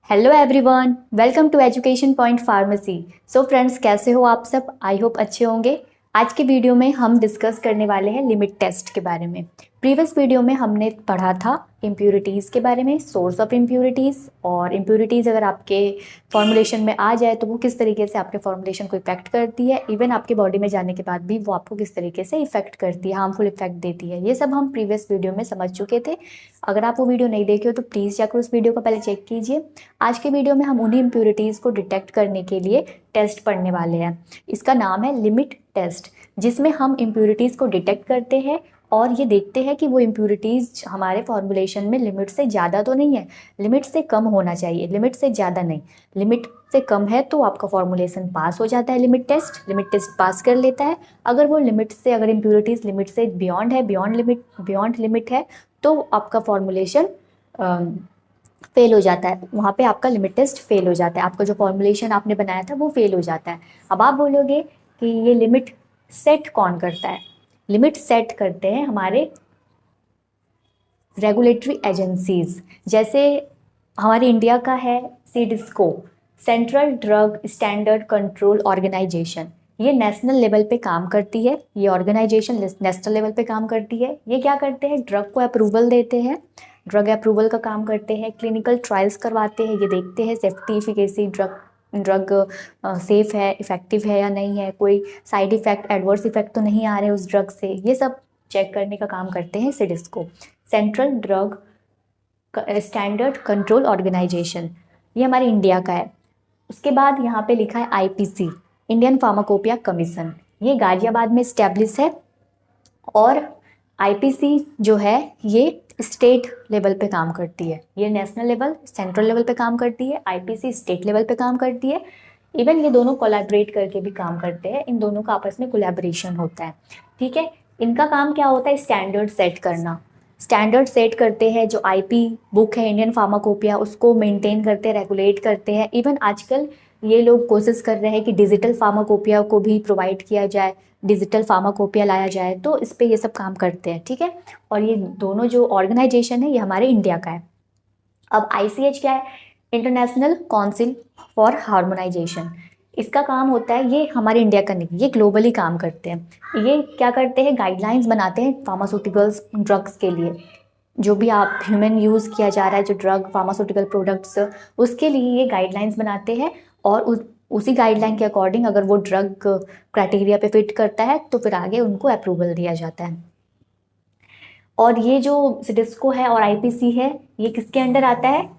Hello everyone, welcome to education point pharmacy. So friends, कैसे हो आप सब? आई होप अच्छे होंगे। आज के वीडियो में हम डिस्कस करने वाले हैं लिमिट टेस्ट के बारे में। प्रीवियस वीडियो में हमने पढ़ा था इम्प्यूरिटीज़ के बारे में, सोर्स ऑफ इम्प्यूरिटीज़, और इम्प्यूरिटीज़ अगर आपके फॉर्मुलेशन में आ जाए तो वो किस तरीके से आपके फॉर्मुलेशन को इफेक्ट करती है, इवन आपके बॉडी में जाने के बाद भी वो आपको किस तरीके से इफेक्ट करती है, हार्मफुल इफेक्ट देती है। ये सब हम प्रीवियस वीडियो में समझ चुके थे। अगर आप वो वीडियो नहीं देखे हो तो प्लीज़ जाकर उस वीडियो को पहले चेक कीजिए। आज के वीडियो में हम उन्हीं इम्प्यूरिटीज़ को डिटेक्ट करने के लिए टेस्ट पढ़ने वाले हैं। इसका नाम है लिमिट टेस्ट, जिसमें हम इम्प्यूरिटीज़ को डिटेक्ट करते हैं और ये देखते हैं कि वो इम्प्यूरिटीज़ हमारे फॉर्मुलेशन में लिमिट से ज़्यादा तो नहीं है, लिमिट से कम होना चाहिए, लिमिट से ज़्यादा नहीं। लिमिट से कम है तो आपका फॉर्मुलेशन पास हो जाता है। लिमिट टेस्ट पास कर लेता है। अगर वो लिमिट से, अगर इम्प्यूरिटीज़ लिमिट से बियॉन्ड है, बियॉन्ड लिमिट है, तो आपका फॉर्मुलेशन फेल हो जाता है। वहाँ पे आपका लिमिट टेस्ट फेल हो जाता है, आपका जो फॉर्मुलेशन आपने बनाया था वो फेल हो जाता है। अब आप बोलोगे कि ये लिमिट सेट कौन करता है? लिमिट सेट करते हैं हमारे रेगुलेटरी एजेंसीज। जैसे हमारे इंडिया का है CDSCO, central drug standard control organisation. ये नेशनल लेवल पे काम करती है, ये ऑर्गेनाइजेशन नेशनल लेवल पे काम करती है। ये क्या करते हैं? ड्रग को अप्रूवल देते हैं, ड्रग अप्रूवल का काम करते हैं, क्लिनिकल ट्रायल्स करवाते हैं, ये देखते हैं सेफ्टी इफिकेसी, ड्रग सेफ है, इफेक्टिव है या नहीं है, कोई साइड इफेक्ट, एडवर्स इफेक्ट तो नहीं आ रहे उस ड्रग से। ये सब चेक करने का काम करते हैं CDSCO, central drug standard control organisation. ये हमारे इंडिया का है। उसके बाद यहाँ पे लिखा है आईपीसी, इंडियन फार्माकोपिया कमीशन। ये गाजियाबाद में इस्टेब्लिश है। और आईपीसी जो है ये स्टेट लेवल पे काम करती है। ये नेशनल लेवल, सेंट्रल लेवल पे काम करती है, आईपीसी स्टेट लेवल पे काम करती है। इवन ये दोनों कोलैबोरेट करके भी काम करते हैं, इन दोनों का आपस में कोलैबोरेशन होता है। ठीक है, इनका काम क्या होता है? स्टैंडर्ड सेट करना। स्टैंडर्ड सेट करते हैं, जो आईपी बुक है इंडियन फार्माकोपिया, उसको मेंटेन करते हैं, रेगुलेट करते हैं। इवन आजकल ये लोग कोशिश कर रहे हैं कि डिजिटल फार्माकोपिया को भी प्रोवाइड किया जाए, डिजिटल फार्माकोपिया लाया जाए, तो इस पे ये सब काम करते हैं। ठीक है, और ये दोनों जो ऑर्गेनाइजेशन है ये हमारे इंडिया का है। अब आईसीएच क्या है? International council for harmonisation. इसका काम होता है, ये हमारे इंडिया का नहीं, ये ग्लोबली काम करते हैं। ये क्या करते हैं? गाइडलाइंस बनाते हैं फार्मास्यूटिकल्स, ड्रग्स के लिए। जो भी आप ह्यूमन यूज़ किया जा रहा है, जो ड्रग फार्मास्यूटिकल प्रोडक्ट्स, उसके लिए ये गाइडलाइंस बनाते हैं। और उसी गाइडलाइन के अकॉर्डिंग अगर वो ड्रग क्राइटेरिया पे फिट करता है तो फिर आगे उनको अप्रूवल दिया जाता है। और ये जो सिडिस्को है और आईपीसी है, ये किसके अंडर आता है?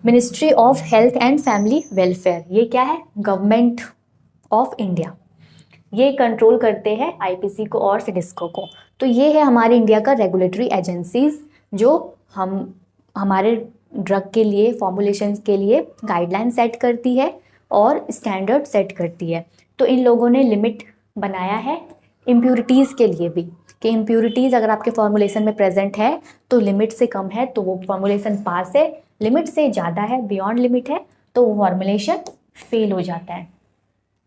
Ministry of health and family welfare. ये क्या है? Government of India. ये कंट्रोल करते हैं आईपीसी को और सिडिस्को को। तो ये है हमारे इंडिया का रेगुलेटरी एजेंसीज, जो हमारे ड्रग के लिए, फॉर्मुलेशन के लिए गाइडलाइन सेट करती है और स्टैंडर्ड सेट करती है। तो इन लोगों ने लिमिट बनाया है इम्प्यूरिटीज़ के लिए भी, कि इम्प्यूरिटीज़ अगर आपके फॉर्मुलेशन में प्रेजेंट है तो लिमिट से कम है तो वो फॉर्मुलेशन पास है, लिमिट से ज़्यादा है, बियॉन्ड लिमिट है, तो वो फॉर्मुलेशन फेल हो जाता है।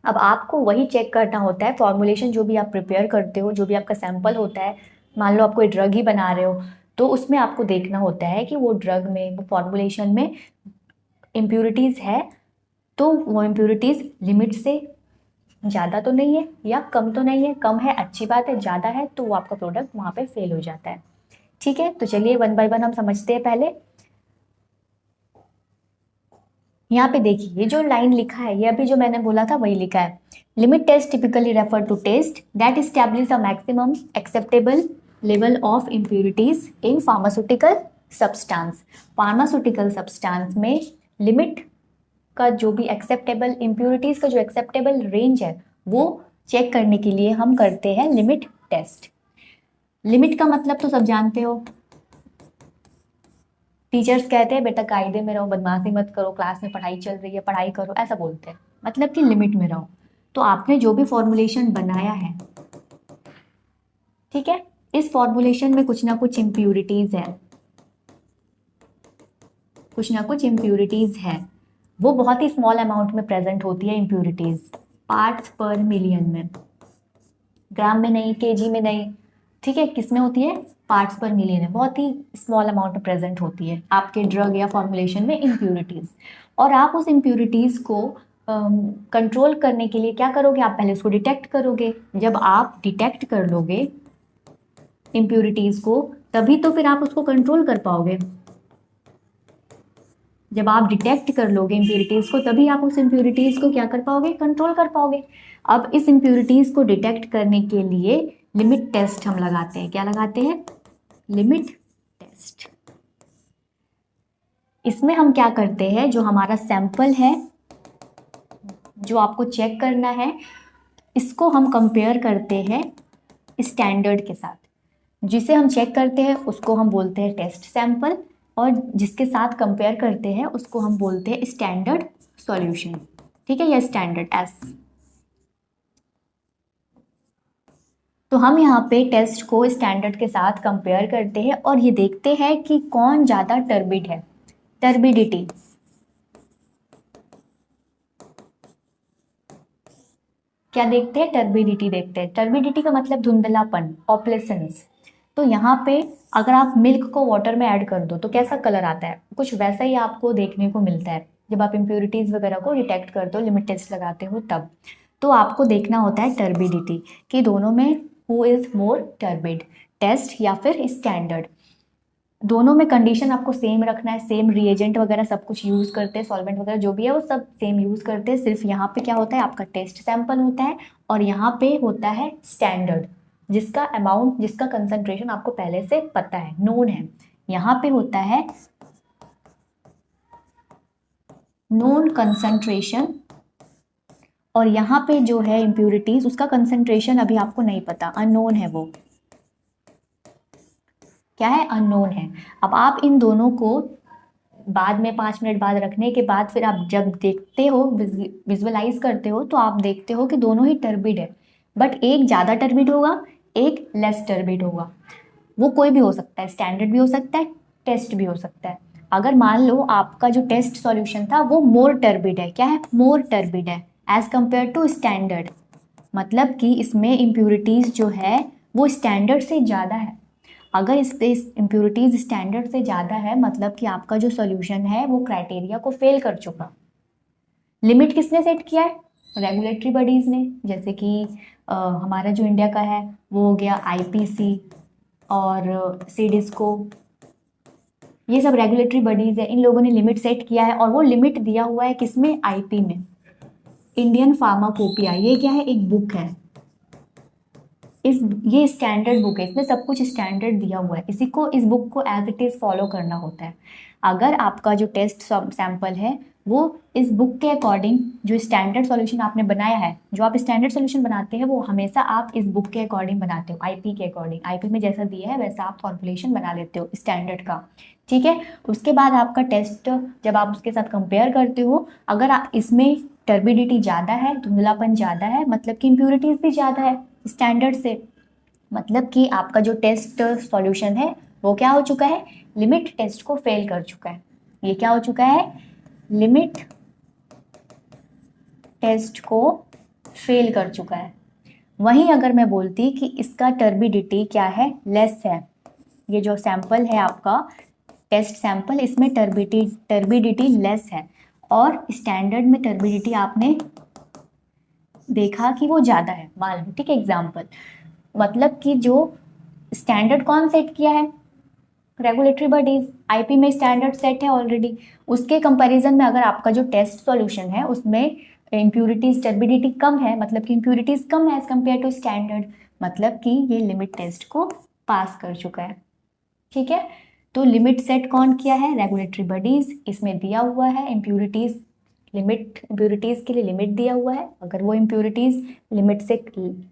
अब आपको वही चेक करना होता है, फॉर्मुलेशन जो भी आप प्रिपेयर करते हो, जो भी आपका सैंपल होता है, मान लो आप कोई ड्रग ही बना रहे हो, तो उसमें आपको देखना होता है कि वो ड्रग में, वो फॉर्मुलेशन में इम्प्यूरिटीज़ है तो वो इम्प्यूरिटीज़ लिमिट से ज़्यादा तो नहीं है या कम तो नहीं है। कम है, अच्छी बात है, ज़्यादा है तो वो आपका प्रोडक्ट वहाँ पे फेल हो जाता है। ठीक है, तो चलिए वन बाय वन हम समझते हैं। पहले यहाँ पे देखिए, ये जो लाइन लिखा है, ये अभी जो मैंने बोला था वही लिखा है। Limit test typically refer to test that establish a maximum acceptable level of impurities in pharmaceutical substance. Pharmaceutical substance में लिमिट का जो भी एक्सेप्टेबल, इम्प्यूरिटीज का जो एक्सेप्टेबल रेंज है, वो चेक करने के लिए हम करते हैं लिमिट टेस्ट। लिमिट का मतलब तो सब जानते हो। टीचर्स कहते हैं बेटा कायदे में रहो, बदमाशी मत करो, क्लास में पढ़ाई चल रही है, पढ़ाई करो, ऐसा बोलते हैं, मतलब कि लिमिट में रहो। तो आपने जो भी फॉर्मुलेशन बनाया है, ठीक है, इस फॉर्मुलेशन में कुछ ना कुछ इम्प्यूरिटीज है, कुछ ना कुछ इम्प्यूरिटीज है। वो बहुत ही स्मॉल अमाउंट में प्रेजेंट होती है इम्प्यूरिटीज, पार्ट्स पर मिलियन में, ग्राम में नहीं, केजी में नहीं। ठीक है, किस में होती है? पार्ट्स पर मिलियन है, बहुत ही स्मॉल अमाउंट में प्रेजेंट होती है आपके ड्रग या फॉर्मुलेशन में इम्प्यूरिटीज। और आप उस इम्प्यूरिटीज को कंट्रोल करने के लिए क्या करोगे, आप पहले उसको डिटेक्ट करोगे। जब आप डिटेक्ट कर लोगे इम्प्यूरिटीज को, तभी तो फिर आप उसको कंट्रोल कर पाओगे। जब आप डिटेक्ट कर लोगे इम्प्यूरिटीज को, तभी आप उस इम्प्यूरिटीज को क्या कर पाओगे, कंट्रोल कर पाओगे। अब इस इम्प्यूरिटीज को डिटेक्ट करने के लिए लिमिट टेस्ट हम लगाते हैं। क्या लगाते हैं, लिमिट टेस्ट। इसमें हम क्या करते हैं, जो हमारा सैंपल है जो आपको चेक करना है, इसको हम कंपेयर करते हैं स्टैंडर्ड के साथ। जिसे हम चेक करते हैं उसको हम बोलते हैं टेस्ट सैंपल, और जिसके साथ कंपेयर करते हैं उसको हम बोलते हैं स्टैंडर्ड सॉल्यूशन। ठीक है, या स्टैंडर्ड एस। तो हम यहाँ पे टेस्ट को स्टैंडर्ड के साथ कंपेयर करते हैं और ये देखते हैं कि कौन ज़्यादा टर्बिड है, टर्बिडिटी। क्या देखते हैं, टर्बिडिटी देखते हैं। टर्बिडिटी का मतलब धुंधलापन, ऑप्लेसेंस। तो यहाँ पे अगर आप मिल्क को वाटर में ऐड कर दो तो कैसा कलर आता है, कुछ वैसा ही आपको देखने को मिलता है। जब आप इम्प्यूरिटीज वगैरह को डिटेक्ट करते हो, लिमिट टेस्ट लगाते हो, तब तो आपको देखना होता है टर्बिडिटी कि दोनों में who is more turbid, test या फिर स्टैंडर्ड। दोनों में कंडीशन आपको सेम रखना है, सेम रिएजेंट वगैरह सब कुछ यूज करते हैं, सॉल्वेंट वगैरह जो भी है वो सब सेम यूज करते हैं। सिर्फ यहाँ पे क्या होता है, आपका टेस्ट सैंपल होता है और यहाँ पे होता है स्टैंडर्ड, जिसका अमाउंट, जिसका कंसंट्रेशन आपको पहले से पता है, नोन है। यहाँ पे होता है नोन कंसंट्रेशन, और यहाँ पे जो है इम्प्यूरिटीज, उसका कंसंट्रेशन अभी आपको नहीं पता, अननोन है। वो क्या है, अननोन है। अब आप इन दोनों को बाद में 5 मिनट बाद रखने के बाद फिर आप जब देखते हो, विजुअलाइज करते हो, तो आप देखते हो कि दोनों ही टर्बिड है, बट एक ज़्यादा टर्बिड होगा, एक लेस टर्बिड होगा। वो कोई भी हो सकता है, स्टैंडर्ड भी हो सकता है, टेस्ट भी हो सकता है। अगर मान लो आपका जो टेस्ट सॉल्यूशन था वो मोर टर्बिड है, क्या है, मोर टर्बिड है एज कंपेयर टू स्टैंडर्ड, मतलब कि इसमें इम्प्यूरिटीज जो है वो स्टैंडर्ड से ज़्यादा है। अगर इस पे इम्प्यूरिटीज स्टैंडर्ड से ज़्यादा है, मतलब कि आपका जो सॉल्यूशन है वो क्राइटेरिया को फेल कर चुका। लिमिट किसने सेट किया है, रेगुलेटरी बॉडीज ने। जैसे कि हमारा जो इंडिया का है वो हो गया आईपीसी और सीडिस्को, ये सब रेगुलेटरी बॉडीज है। इन लोगों ने लिमिट सेट किया है और वो लिमिट दिया हुआ है किसमें, आईपी में, इंडियन फार्माकोपिया। ये क्या है, एक बुक है। ये स्टैंडर्ड बुक है, इसमें सब कुछ स्टैंडर्ड दिया हुआ है, इसी को, इस बुक को एज इट इज फॉलो करना होता है। अगर आपका जो टेस्ट सैंपल है वो इस बुक के अकॉर्डिंग, जो स्टैंडर्ड सॉल्यूशन आपने बनाया है, जो आप स्टैंडर्ड सॉल्यूशन बनाते हैं वो हमेशा आप इस बुक के अकॉर्डिंग बनाते हो, आईपी के अकॉर्डिंग। आईपी में जैसा दिया है वैसा आप फॉर्मुलेशन बना लेते हो स्टैंडर्ड का। ठीक है, उसके बाद आपका टेस्ट जब आप उसके साथ कंपेयर करते हो, अगर आप इसमें टर्बिडिटी ज़्यादा है, धुंधलापन ज़्यादा है, मतलब कि इम्प्यूरिटीज भी ज़्यादा है स्टैंडर्ड से, मतलब कि आपका जो टेस्ट सॉल्यूशन है वो क्या हो चुका है, लिमिट टेस्ट को फेल कर चुका है। ये क्या हो चुका है, लिमिट टेस्ट को फेल कर चुका है। वहीं अगर मैं बोलती कि इसका टर्बिडिटी क्या है, लेस है, ये जो सैंपल है आपका टेस्ट सैंपल, इसमें टर्बिडिटी लेस है, और स्टैंडर्ड में टर्बिडिटी आपने देखा कि वो ज़्यादा है, मान लो, ठीक है, एग्जाम्पल। मतलब कि जो स्टैंडर्ड कौन सेट किया है, रेगुलेटरी बॉडीज, आईपी में स्टैंडर्ड सेट है ऑलरेडी। उसके कंपैरिजन में अगर आपका जो टेस्ट सॉल्यूशन है उसमें इम्प्यूरिटीज टर्बिडिटी कम है, मतलब कि इम्प्यूरिटीज कम है एज कम्पेयर टू स्टैंडर्ड, मतलब कि ये लिमिट टेस्ट को पास कर चुका है। ठीक है, तो लिमिट सेट कौन किया है, रेगुलेटरी बॉडीज। इसमें दिया हुआ है इम्प्यूरिटीज, लिमिट इम्प्यूरिटीज के लिए लिमिट दिया हुआ है, अगर वो इम्प्यूरिटीज लिमिट से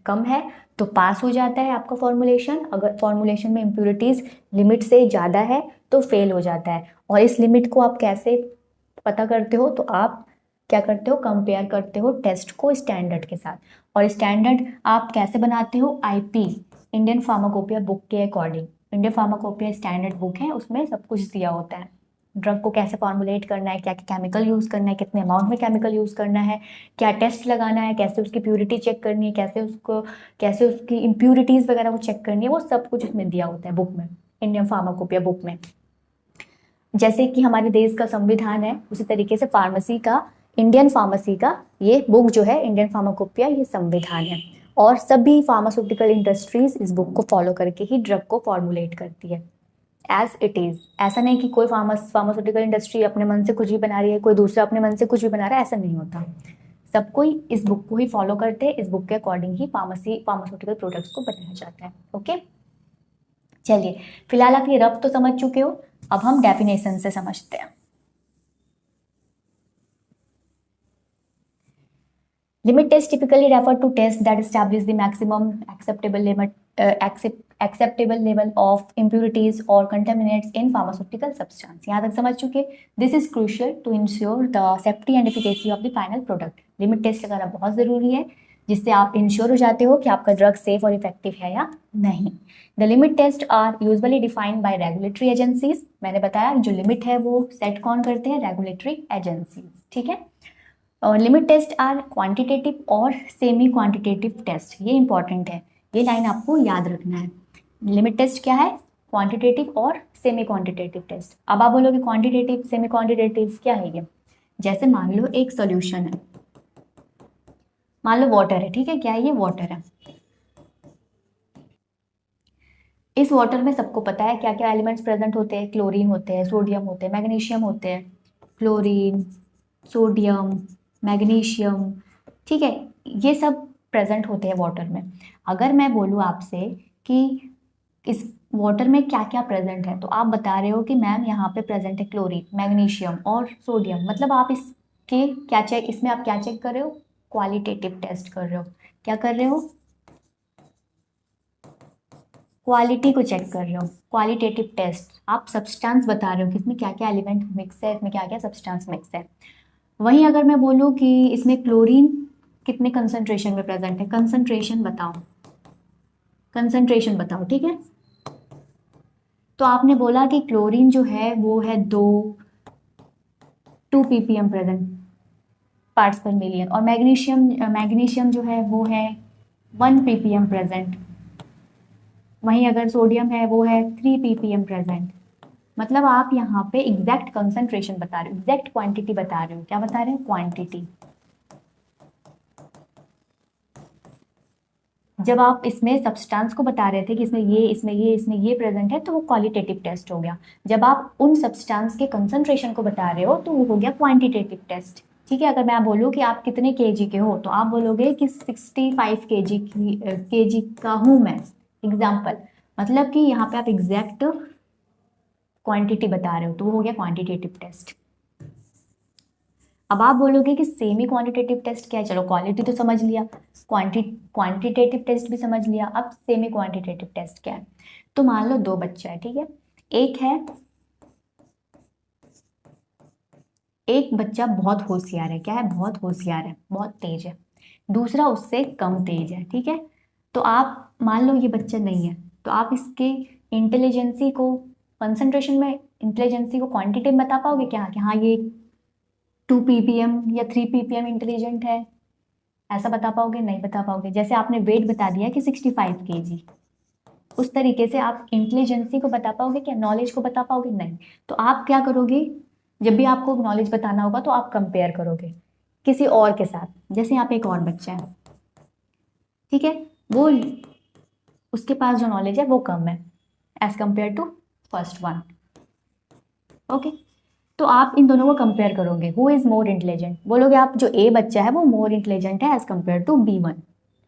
कम है तो पास हो जाता है आपका फॉर्मुलेशन, अगर फॉर्मुलेशन में इम्प्यूरिटीज लिमिट से ज़्यादा है तो फेल हो जाता है। और इस लिमिट को आप कैसे पता करते हो, तो आप क्या करते हो, कंपेयर करते हो टेस्ट को स्टैंडर्ड के साथ। और स्टैंडर्ड आप कैसे बनाते हो, आईपी, इंडियन फार्माकोपिया बुक के according. Indian pharmacopoeia standard book है, उसमें सब कुछ दिया होता है। ड्रग को कैसे फॉर्मुलेट करना है, क्या क्या केमिकल यूज़ करना है, कितने अमाउंट में केमिकल यूज़ करना है, क्या टेस्ट लगाना है, कैसे उसकी प्योरिटी चेक करनी है, कैसे उसकी इम्प्यूरिटीज़ वगैरह को चेक करनी है, वो सब कुछ इसमें दिया होता है बुक में, इंडियन फार्माकोपिया बुक में। जैसे कि हमारे देश का संविधान है, उसी तरीके से इंडियन फार्मेसी का ये बुक जो है, इंडियन फार्माकोपिया, ये संविधान है। और सभी फार्मास्यूटिकल इंडस्ट्रीज इस बुक को फॉलो करके ही ड्रग को फॉर्मुलेट करती है एज इट इज। ऐसा नहीं कि कोई फार्मास्यूटिकल इंडस्ट्री अपने मन से कुछ भी बना रही है, कोई दूसरा अपने मन से कुछ भी बना रहा है, ऐसा नहीं होता। सब कोई इस बुक को ही फॉलो करते हैं, इस बुक के अकॉर्डिंग ही फार्मास्यूटिकल प्रोडक्ट्स को बनाया जाता है। ओके, चलिए फिलहाल आप ये रफ तो समझ चुके हो, अब हम डेफिनेशन से समझते हैं। Limit test typically refer to tests that establish the maximum acceptable level of impurities or contaminants in pharmaceutical substance. यहाँ तक समझ चुके। This is crucial to ensure the safety and efficacy of the final product. Limit test लगाना बहुत ज़रूरी है, जिससे आप इंश्योर हो जाते हो कि आपका ड्रग सेफ और इफेक्टिव है या नहीं। The limit test are usually defined by regulatory agencies. मैंने बताया जो लिमिट है वो सेट कौन करते हैं, रेगुलेटरी एजेंसीज, ठीक है। लिमिट टेस्ट आर क्वांटिटेटिव और सेमी क्वांटिटेटिव टेस्ट, ये इंपॉर्टेंट है, ये लाइन आपको याद रखना है। लिमिट टेस्ट क्या है, क्वांटिटेटिव और सेमी क्वांटिटेटिव टेस्ट। अब आप बोलोगे क्वांटिटेटिव सेमी क्वांटिटेटिव क्या है ये? जैसे मान लो एक सॉल्यूशन है, मान लो वाटर है, ठीक है, क्या है ये, वाटर है। इस वाटर में सबको पता है क्या क्या एलिमेंट्स प्रेजेंट होते हैं, क्लोरीन होते हैं, सोडियम होते हैं, मैग्नीशियम होते हैं, क्लोरीन, सोडियम, मैग्नीशियम, ठीक है, ये सब प्रेजेंट होते हैं वाटर में। अगर मैं बोलूँ आपसे कि इस वाटर में क्या क्या प्रेजेंट है, तो आप बता रहे हो कि मैम यहाँ पे प्रेजेंट है क्लोरीन, मैग्नीशियम और सोडियम, मतलब आप इसके इसमें आप क्या चेक कर रहे हो, क्वालिटेटिव टेस्ट कर रहे हो। क्या कर रहे हो, क्वालिटी को चेक कर रहे हो, क्वालिटेटिव टेस्ट। आप सब्सटेंस बता रहे हो कि इसमें क्या क्या एलिमेंट मिक्स है, इसमें क्या क्या सब्सटेंस मिक्स है। वहीं अगर मैं बोलूँ कि इसमें क्लोरीन कितने कंसंट्रेशन में प्रेजेंट है, कंसंट्रेशन बताओ, कंसंट्रेशन बताओ, ठीक है। तो आपने बोला कि क्लोरीन जो है वो है 2 ppm प्रेजेंट पार्ट्स पर मिलियन, और मैग्नीशियम जो है वो है 1 ppm प्रेजेंट। वहीं अगर सोडियम है वो है 3 ppm प्रेजेंट। मतलब आप यहाँ पे एग्जैक्ट कंसंट्रेशन बता रहे हो, एग्जैक्ट क्वांटिटी बता रहे हो। क्या बता रहे हो, क्वांटिटी। जब आप इसमें सब्सटेंस को बता रहे थे कि इसमें ये प्रेजेंट है, तो वो क्वालिटेटिव टेस्ट हो गया। जब आप उन सब्सटेंस के कंसंट्रेशन को बता रहे हो तो वो हो गया क्वांटिटेटिव टेस्ट, ठीक है। अगर मैं बोलूँ कि आप कितने केजी के हो, तो आप बोलोगे कि 65 केजी का हूँ मैं, एग्जाम्पल। मतलब कि यहाँ पे आप एग्जैक्ट क्वांटिटी बता रहे हो, तो वो हो गया क्वांटिटेटिव टेस्ट। अब आप बोलोगे कि सेमी क्वांटिटेटिव टेस्ट क्या है, चलो क्वालिटी तो समझ लिया, क्वांटिटेटिव टेस्ट भी समझ लिया, अब सेमी क्वांटिटेटिव टेस्ट क्या है। तो मान लो 2 बच्चा है, ठीक है, एक बच्चा बहुत होशियार है, क्या है, बहुत होशियार है, बहुत तेज है, दूसरा उससे कम तेज है, ठीक है। तो आप मान लो ये बच्चा नहीं है, तो आप इसके इंटेलिजेंसी को कंसंट्रेशन में, इंटेलिजेंसी को क्वांटिटी में बता पाओगे क्या कि हाँ ये 2 ppm या 3 ppm इंटेलिजेंट है, ऐसा बता पाओगे? नहीं बता पाओगे। जैसे आपने वेट बता दिया कि 65 kg, उस तरीके से आप इंटेलिजेंसी को बता पाओगे क्या, नॉलेज को बता पाओगे? नहीं। तो आप क्या करोगे, जब भी आपको नॉलेज बताना होगा तो आप कंपेयर करोगे किसी और के साथ। जैसे यहाँ पे एक और बच्चा है, ठीक है, वो उसके पास जो नॉलेज है वो कम है as compare to first one, okay. तो आप इन दोनों को कंपेयर करोगे, हु इज मोर इंटेलिजेंट, बोलोगे आप जो ए बच्चा है वो मोर इंटेलिजेंट है एज कंपेयर टू B1,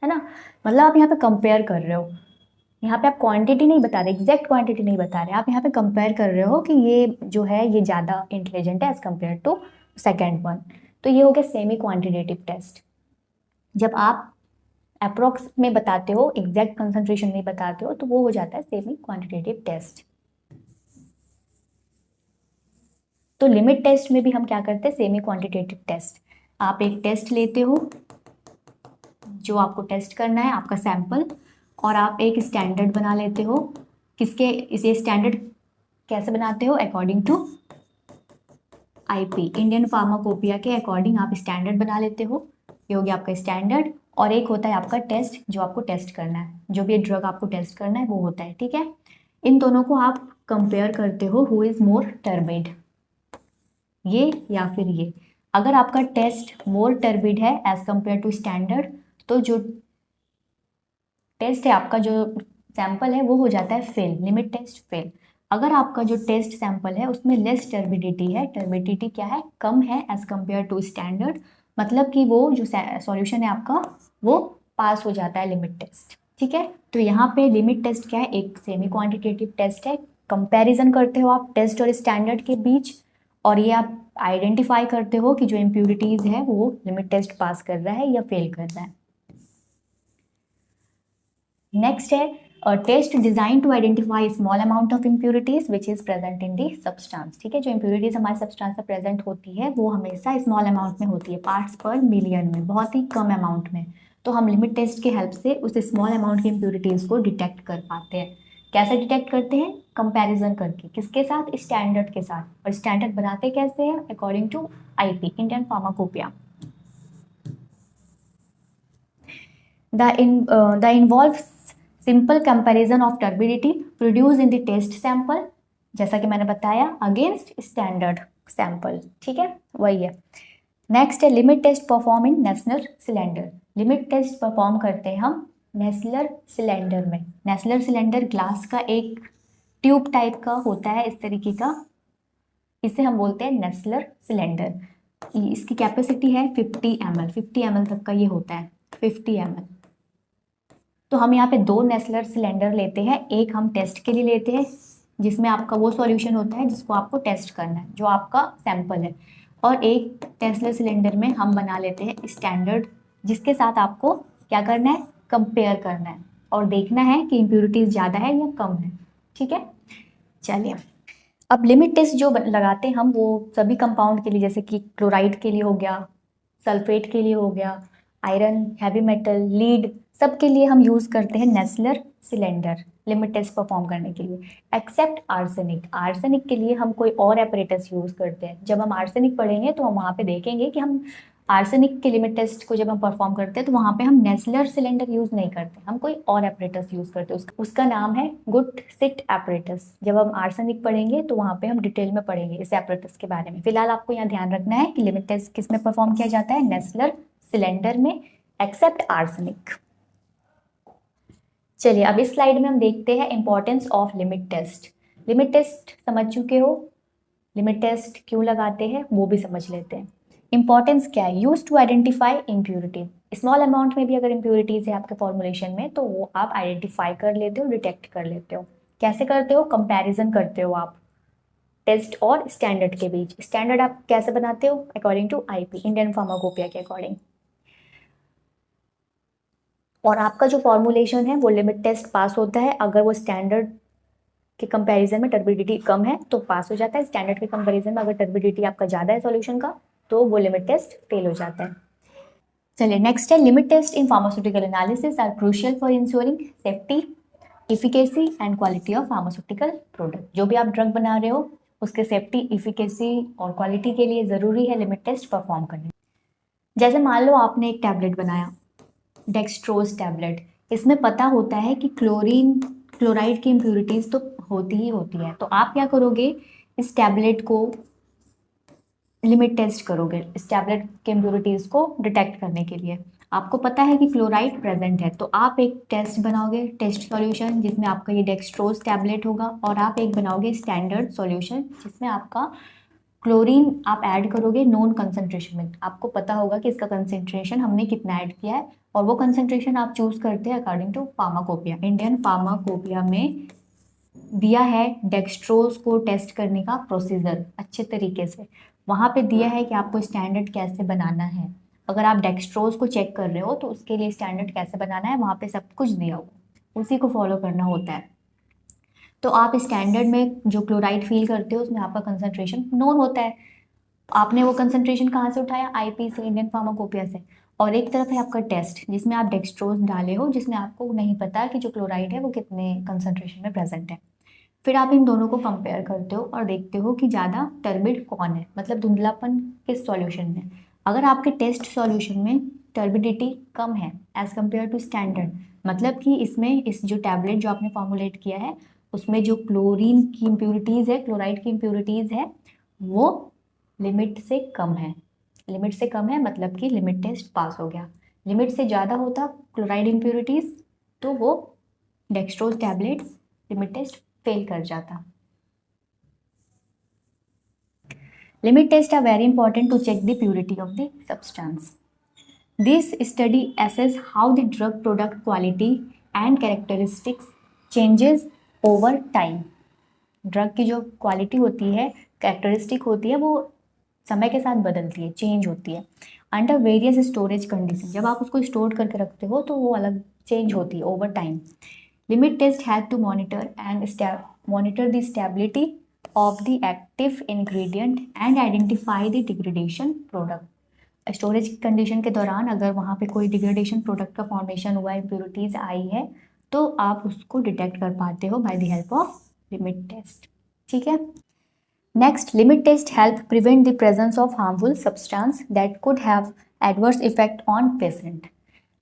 है ना। मतलब आप यहाँ पे कंपेयर कर रहे हो, यहाँ पे आप क्वांटिटी नहीं बता रहे, एग्जैक्ट क्वांटिटी नहीं बता रहे, आप यहाँ पे कंपेयर कर रहे हो कि ये जो है ये ज़्यादा इंटेलिजेंट है as compare to second one. तो ये हो गया सेमी क्वांटिटेटिव टेस्ट। जब आप अप्रोक्स में बताते हो, एग्जैक्ट कंसंट्रेशन नहीं बताते हो, तो वो हो जाता है सेमी क्वांटिटेटिव टेस्ट। तो लिमिट टेस्ट में भी हम क्या करते हैं, सेमी क्वांटिटेटिव टेस्ट। आप एक टेस्ट लेते हो, जो आपको टेस्ट करना है आपका सैंपल, और आप एक स्टैंडर्ड बना लेते हो। किसके, इसे स्टैंडर्ड कैसे बनाते हो, according to IP Indian pharmacopoeia के अकॉर्डिंग आप स्टैंडर्ड बना लेते हो। ये हो गया आपका स्टैंडर्ड। और एक होता है आपका टेस्ट, जो आपको टेस्ट करना है, जो भी ड्रग आपको टेस्ट करना है वो होता है, ठीक है। इन दोनों को आप कंपेयर करते हो, हु इज मोर टर्बिड, ये या फिर ये। अगर आपका टेस्ट मोर टर्बिड है एज कंपेयर टू स्टैंडर्ड, तो जो टेस्ट है आपका, जो सैंपल है वो हो जाता है फेल, लिमिट टेस्ट फेल। अगर आपका जो टेस्ट सैंपल है उसमें लेस टर्बिडिटी है, टर्बिडिटी क्या है, कम है एज कंपेयर टू स्टैंडर्ड, मतलब कि वो जो सॉल्यूशन है आपका वो पास हो जाता है लिमिट टेस्ट, ठीक है। तो यहाँ पे लिमिट टेस्ट क्या है, एक सेमी क्वांटिटेटिव टेस्ट है। कंपैरिजन करते हो आप टेस्ट और स्टैंडर्ड के बीच, और ये आप आइडेंटिफाई करते हो कि जो इम्प्यूरिटीज है वो लिमिट टेस्ट पास कर रहा है या फेल कर रहा है। नेक्स्ट है test design to identify small amount of impurities which is present in the substance, ठीक है। जो इम्प्यूरिटीज हमारे सब्सटेंस में प्रेजेंट होती है वो हमेशा स्मॉल अमाउंट में होती है, पार्ट्स पर मिलियन में, बहुत ही कम अमाउंट में। तो हम लिमिट टेस्ट के हेल्प से उस स्मॉल अमाउंट की इम्प्यूरिटीज को डिटेक्ट कर पाते हैं। कैसे डिटेक्ट करते हैं, कंपैरिजन करके, किसके साथ, स्टैंडर्ड के साथ। और स्टैंडर्ड बनाते कैसे हैं, according to IP Indian pharmacopoeia. The involves simple comparison of turbidity produced in the test sample, जैसा कि मैंने बताया, अगेंस्ट स्टैंडर्ड सैंपल, ठीक है, वही है। नेक्स्ट है limit test perform in Nessler cylinder. Limit test perform करते हैं हम नेस्लर सिलेंडर में। नेस्लर सिलेंडर ग्लास का एक ट्यूब टाइप का होता है, इस तरीके का, इसे हम बोलते हैं नेस्लर सिलेंडर। इसकी कैपेसिटी है 50 ml, 50 ml तक का ये होता है, 50 ml। तो हम यहाँ पे दो नेस्लर सिलेंडर लेते हैं, एक हम टेस्ट के लिए लेते हैं जिसमें आपका वो सॉल्यूशन होता है जिसको आपको टेस्ट करना है, जो आपका सैंपल है, और एक नेस्लर सिलेंडर में हम बना लेते हैं स्टैंडर्ड, जिसके साथ आपको क्या करना है, कंपेयर करना है और देखना है कि इम्प्यूरिटीज ज़्यादा है या कम है, ठीक है। चलिए, अब लिमिट टेस्ट जो लगाते हैं हम वो सभी कंपाउंड के लिए, जैसे कि क्लोराइड के लिए हो गया, सल्फेट के लिए हो गया, आयरन, हैवी मेटल, लीड, सब के लिए हम यूज़ करते हैं Nessler cylinder limit test perform करने के लिए, एक्सेप्ट आर्सेनिक। आर्सेनिक के लिए हम कोई और एपरेटस यूज़ करते हैं। जब हम आर्सेनिक पढ़ेंगे तो हम वहाँ पे देखेंगे कि हम आर्सेनिक के लिमिट टेस्ट को जब हम परफॉर्म करते हैं तो वहाँ पे हम नेस्लर सिलेंडर यूज़ नहीं करते, हम कोई और एपरेटस यूज़ करते हैं, उसका नाम है गुड सिट एपरेटस। जब हम आर्सेनिक पढ़ेंगे तो वहाँ पे हम डिटेल में पढ़ेंगे इस एपरेटस के बारे में। फिलहाल आपको यहाँ ध्यान रखना है कि लिमिट टेस्ट किस में परफॉर्म किया जाता है, नेस्लर सिलेंडर में, एक्सेप्ट आर्सेनिक। चलिए, अब इस स्लाइड में हम देखते हैं importance of limit test. Limit test समझ चुके हो, लिमिट टेस्ट क्यों लगाते हैं वो भी समझ लेते हैं। इंपॉर्टेंस क्या है, use to identify impurity. Small amount में भी अगर इम्प्यूरिटीज है आपके फॉर्मुलेशन में तो वो आप आइडेंटिफाई कर लेते हो, डिटेक्ट कर लेते हो। कैसे करते हो, कंपैरिजन करते हो आप टेस्ट और स्टैंडर्ड के बीच। स्टैंडर्ड आप कैसे बनाते हो, according to IP Indian pharmacopoeia के अकॉर्डिंग। और आपका जो फॉर्मुलेशन है वो लिमिट टेस्ट पास होता है अगर वो स्टैंडर्ड के कंपैरिजन में टर्बिडिटी कम है तो पास हो जाता है। स्टैंडर्ड के कंपैरिजन में अगर टर्बिडिटी आपका ज़्यादा है सॉल्यूशन का तो वो लिमिट टेस्ट फेल हो जाता है। चलिए, नेक्स्ट है limit test in pharmaceutical analysis are crucial for ensuring safety, efficacy and quality of pharmaceutical product. जो भी आप ड्रग बना रहे हो उसके सेफ्टी, इफिकेसी और क्वालिटी के लिए ज़रूरी है लिमिट टेस्ट परफॉर्म करने। जैसे मान लो आपने एक टैबलेट बनाया, डेक्सट्रोज टैबलेट, इसमें पता होता है कि क्लोराइड की इम्प्यूरिटीज तो होती ही होती है, तो आप क्या करोगे, इस टैबलेट को लिमिट टेस्ट करोगे, इस टैबलेट के इम्प्यूरिटीज को डिटेक्ट करने के लिए। आपको पता है कि क्लोराइड प्रेजेंट है तो आप एक टेस्ट बनाओगे, टेस्ट सॉल्यूशन, जिसमें आपका ये डेक्सट्रोज टैबलेट होगा, और आप एक बनाओगे स्टैंडर्ड सॉल्यूशन जिसमें आपका क्लोरीन आप ऐड करोगे नोन कंसंट्रेशन में। आपको पता होगा कि इसका कंसंट्रेशन हमने कितना ऐड किया है, और वो कंसंट्रेशन आप चूज करते हैं according to pharmacopoeia. Indian pharmacopoeia में दिया है डेक्सट्रोज को टेस्ट करने का प्रोसीजर अच्छे तरीके से, वहाँ पे दिया है कि आपको स्टैंडर्ड कैसे बनाना है। अगर आप डेक्सट्रोज को चेक कर रहे हो तो उसके लिए स्टैंडर्ड कैसे बनाना है वहाँ पे सब कुछ दिया हुआ, उसी को फॉलो करना होता है। तो आप स्टैंडर्ड में जो क्लोराइड फील करते हो उसमें आपका कंसंट्रेशन नोन होता है, आपने वो कंसंट्रेशन कहाँ से उठाया, आईपी से, इंडियन फार्माकोपिया से। और एक तरफ है आपका टेस्ट जिसमें आप डेक्सट्रोज डाले हो, जिसमें आपको नहीं पता कि जो क्लोराइड है वो कितने कंसंट्रेशन में प्रेजेंट है। फिर आप इन दोनों को कंपेयर करते हो और देखते हो कि ज़्यादा टर्बिड कौन है, मतलब धुंधलापन किस सॉल्यूशन में। अगर आपके टेस्ट सॉल्यूशन में टर्बिडिटी कम है एज कम्पेयर टू स्टैंडर्ड, मतलब कि इसमें इस जो टैबलेट जो आपने फॉर्मुलेट किया है उसमें जो क्लोरीन की इम्प्यूरिटीज़ है, क्लोराइड की इम्प्यूरिटीज़ है, वो लिमिट से कम है। लिमिट से कम है मतलब कि लिमिट टेस्ट पास हो गया। लिमिट से ज़्यादा होता क्लोराइड इम्प्यूरिटीज़ तो वो dextrose tablet limit test fail कर जाता। Limit test are very important to check the purity of the substance. This study assess how the drug product quality and characteristics changes over time। Drug की जो quality होती है, characteristic होती है, वो समय के साथ बदलती है, चेंज होती है अंडर वेरियस स्टोरेज कंडीशन। जब आप उसको स्टोर करके रखते हो तो वो अलग चेंज होती है over time. Limit test have to monitor the stability of the active ingredient and identify the degradation product। Storage condition के दौरान अगर वहाँ पे कोई डिग्रेडेशन प्रोडक्ट का फॉर्मेशन हुआ, इम्प्योरिटीज आई है, तो आप उसको डिटेक्ट कर पाते हो by the help of limit test. ठीक है। Next, limit test help prevent the presence of harmful substance that could have adverse effect on patient.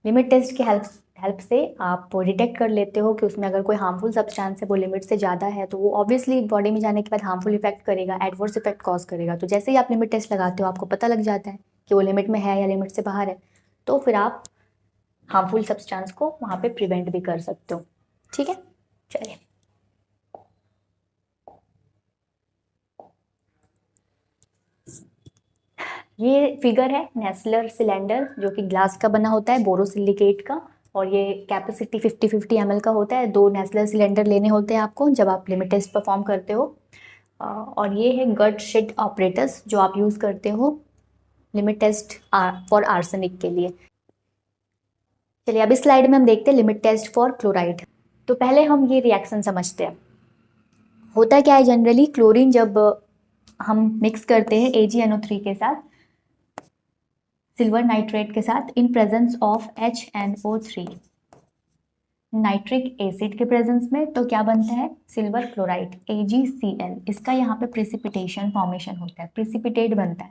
Limit test की हेल्प से आप डिटेक्ट कर लेते हो कि उसमें अगर कोई हार्मफुल सब्सटेंस है वो लिमिट से ज़्यादा है, तो वो ऑब्वियसली बॉडी में जाने के बाद हार्मफुल इफेक्ट करेगा, एडवर्स इफेक्ट कॉज करेगा। तो जैसे ही आप लिमिट टेस्ट लगाते हो आपको पता लग जाता है कि वो लिमिट में है या लिमिट से बाहर है, तो फिर आप हार्मफुल सब्सटेंस को वहाँ पे प्रिवेंट भी कर सकते हो। ठीक है, चलिए। ये फिगर है नेस्लर सिलेंडर जो कि ग्लास का बना होता है, बोरोसिलिकेट का, और ये कैपेसिटी 50-50 ml का होता है। 2 नेस्लर सिलेंडर लेने होते हैं आपको जब आप लिमिट टेस्ट परफॉर्म करते हो। और ये है गट शीट ऑपरेटर्स जो आप यूज़ करते हो लिमिट टेस्ट फॉर आर्सेनिक के लिए। चलिए अब इस स्लाइड में हम देखते हैं लिमिट टेस्ट फॉर क्लोराइड। तो पहले हम ये रिएक्शन समझते हैं। होता क्या है, जनरली क्लोरीन जब हम मिक्स करते हैं AgNO3 के साथ, सिल्वर नाइट्रेट के साथ, in presence of HNO3, nitric acid के प्रेजेंस में, तो क्या बनता है, सिल्वर क्लोराइड AgCl। इसका यहाँ पे प्रिसिपिटेशन फॉर्मेशन होता है, प्रिसिपिटेट बनता है,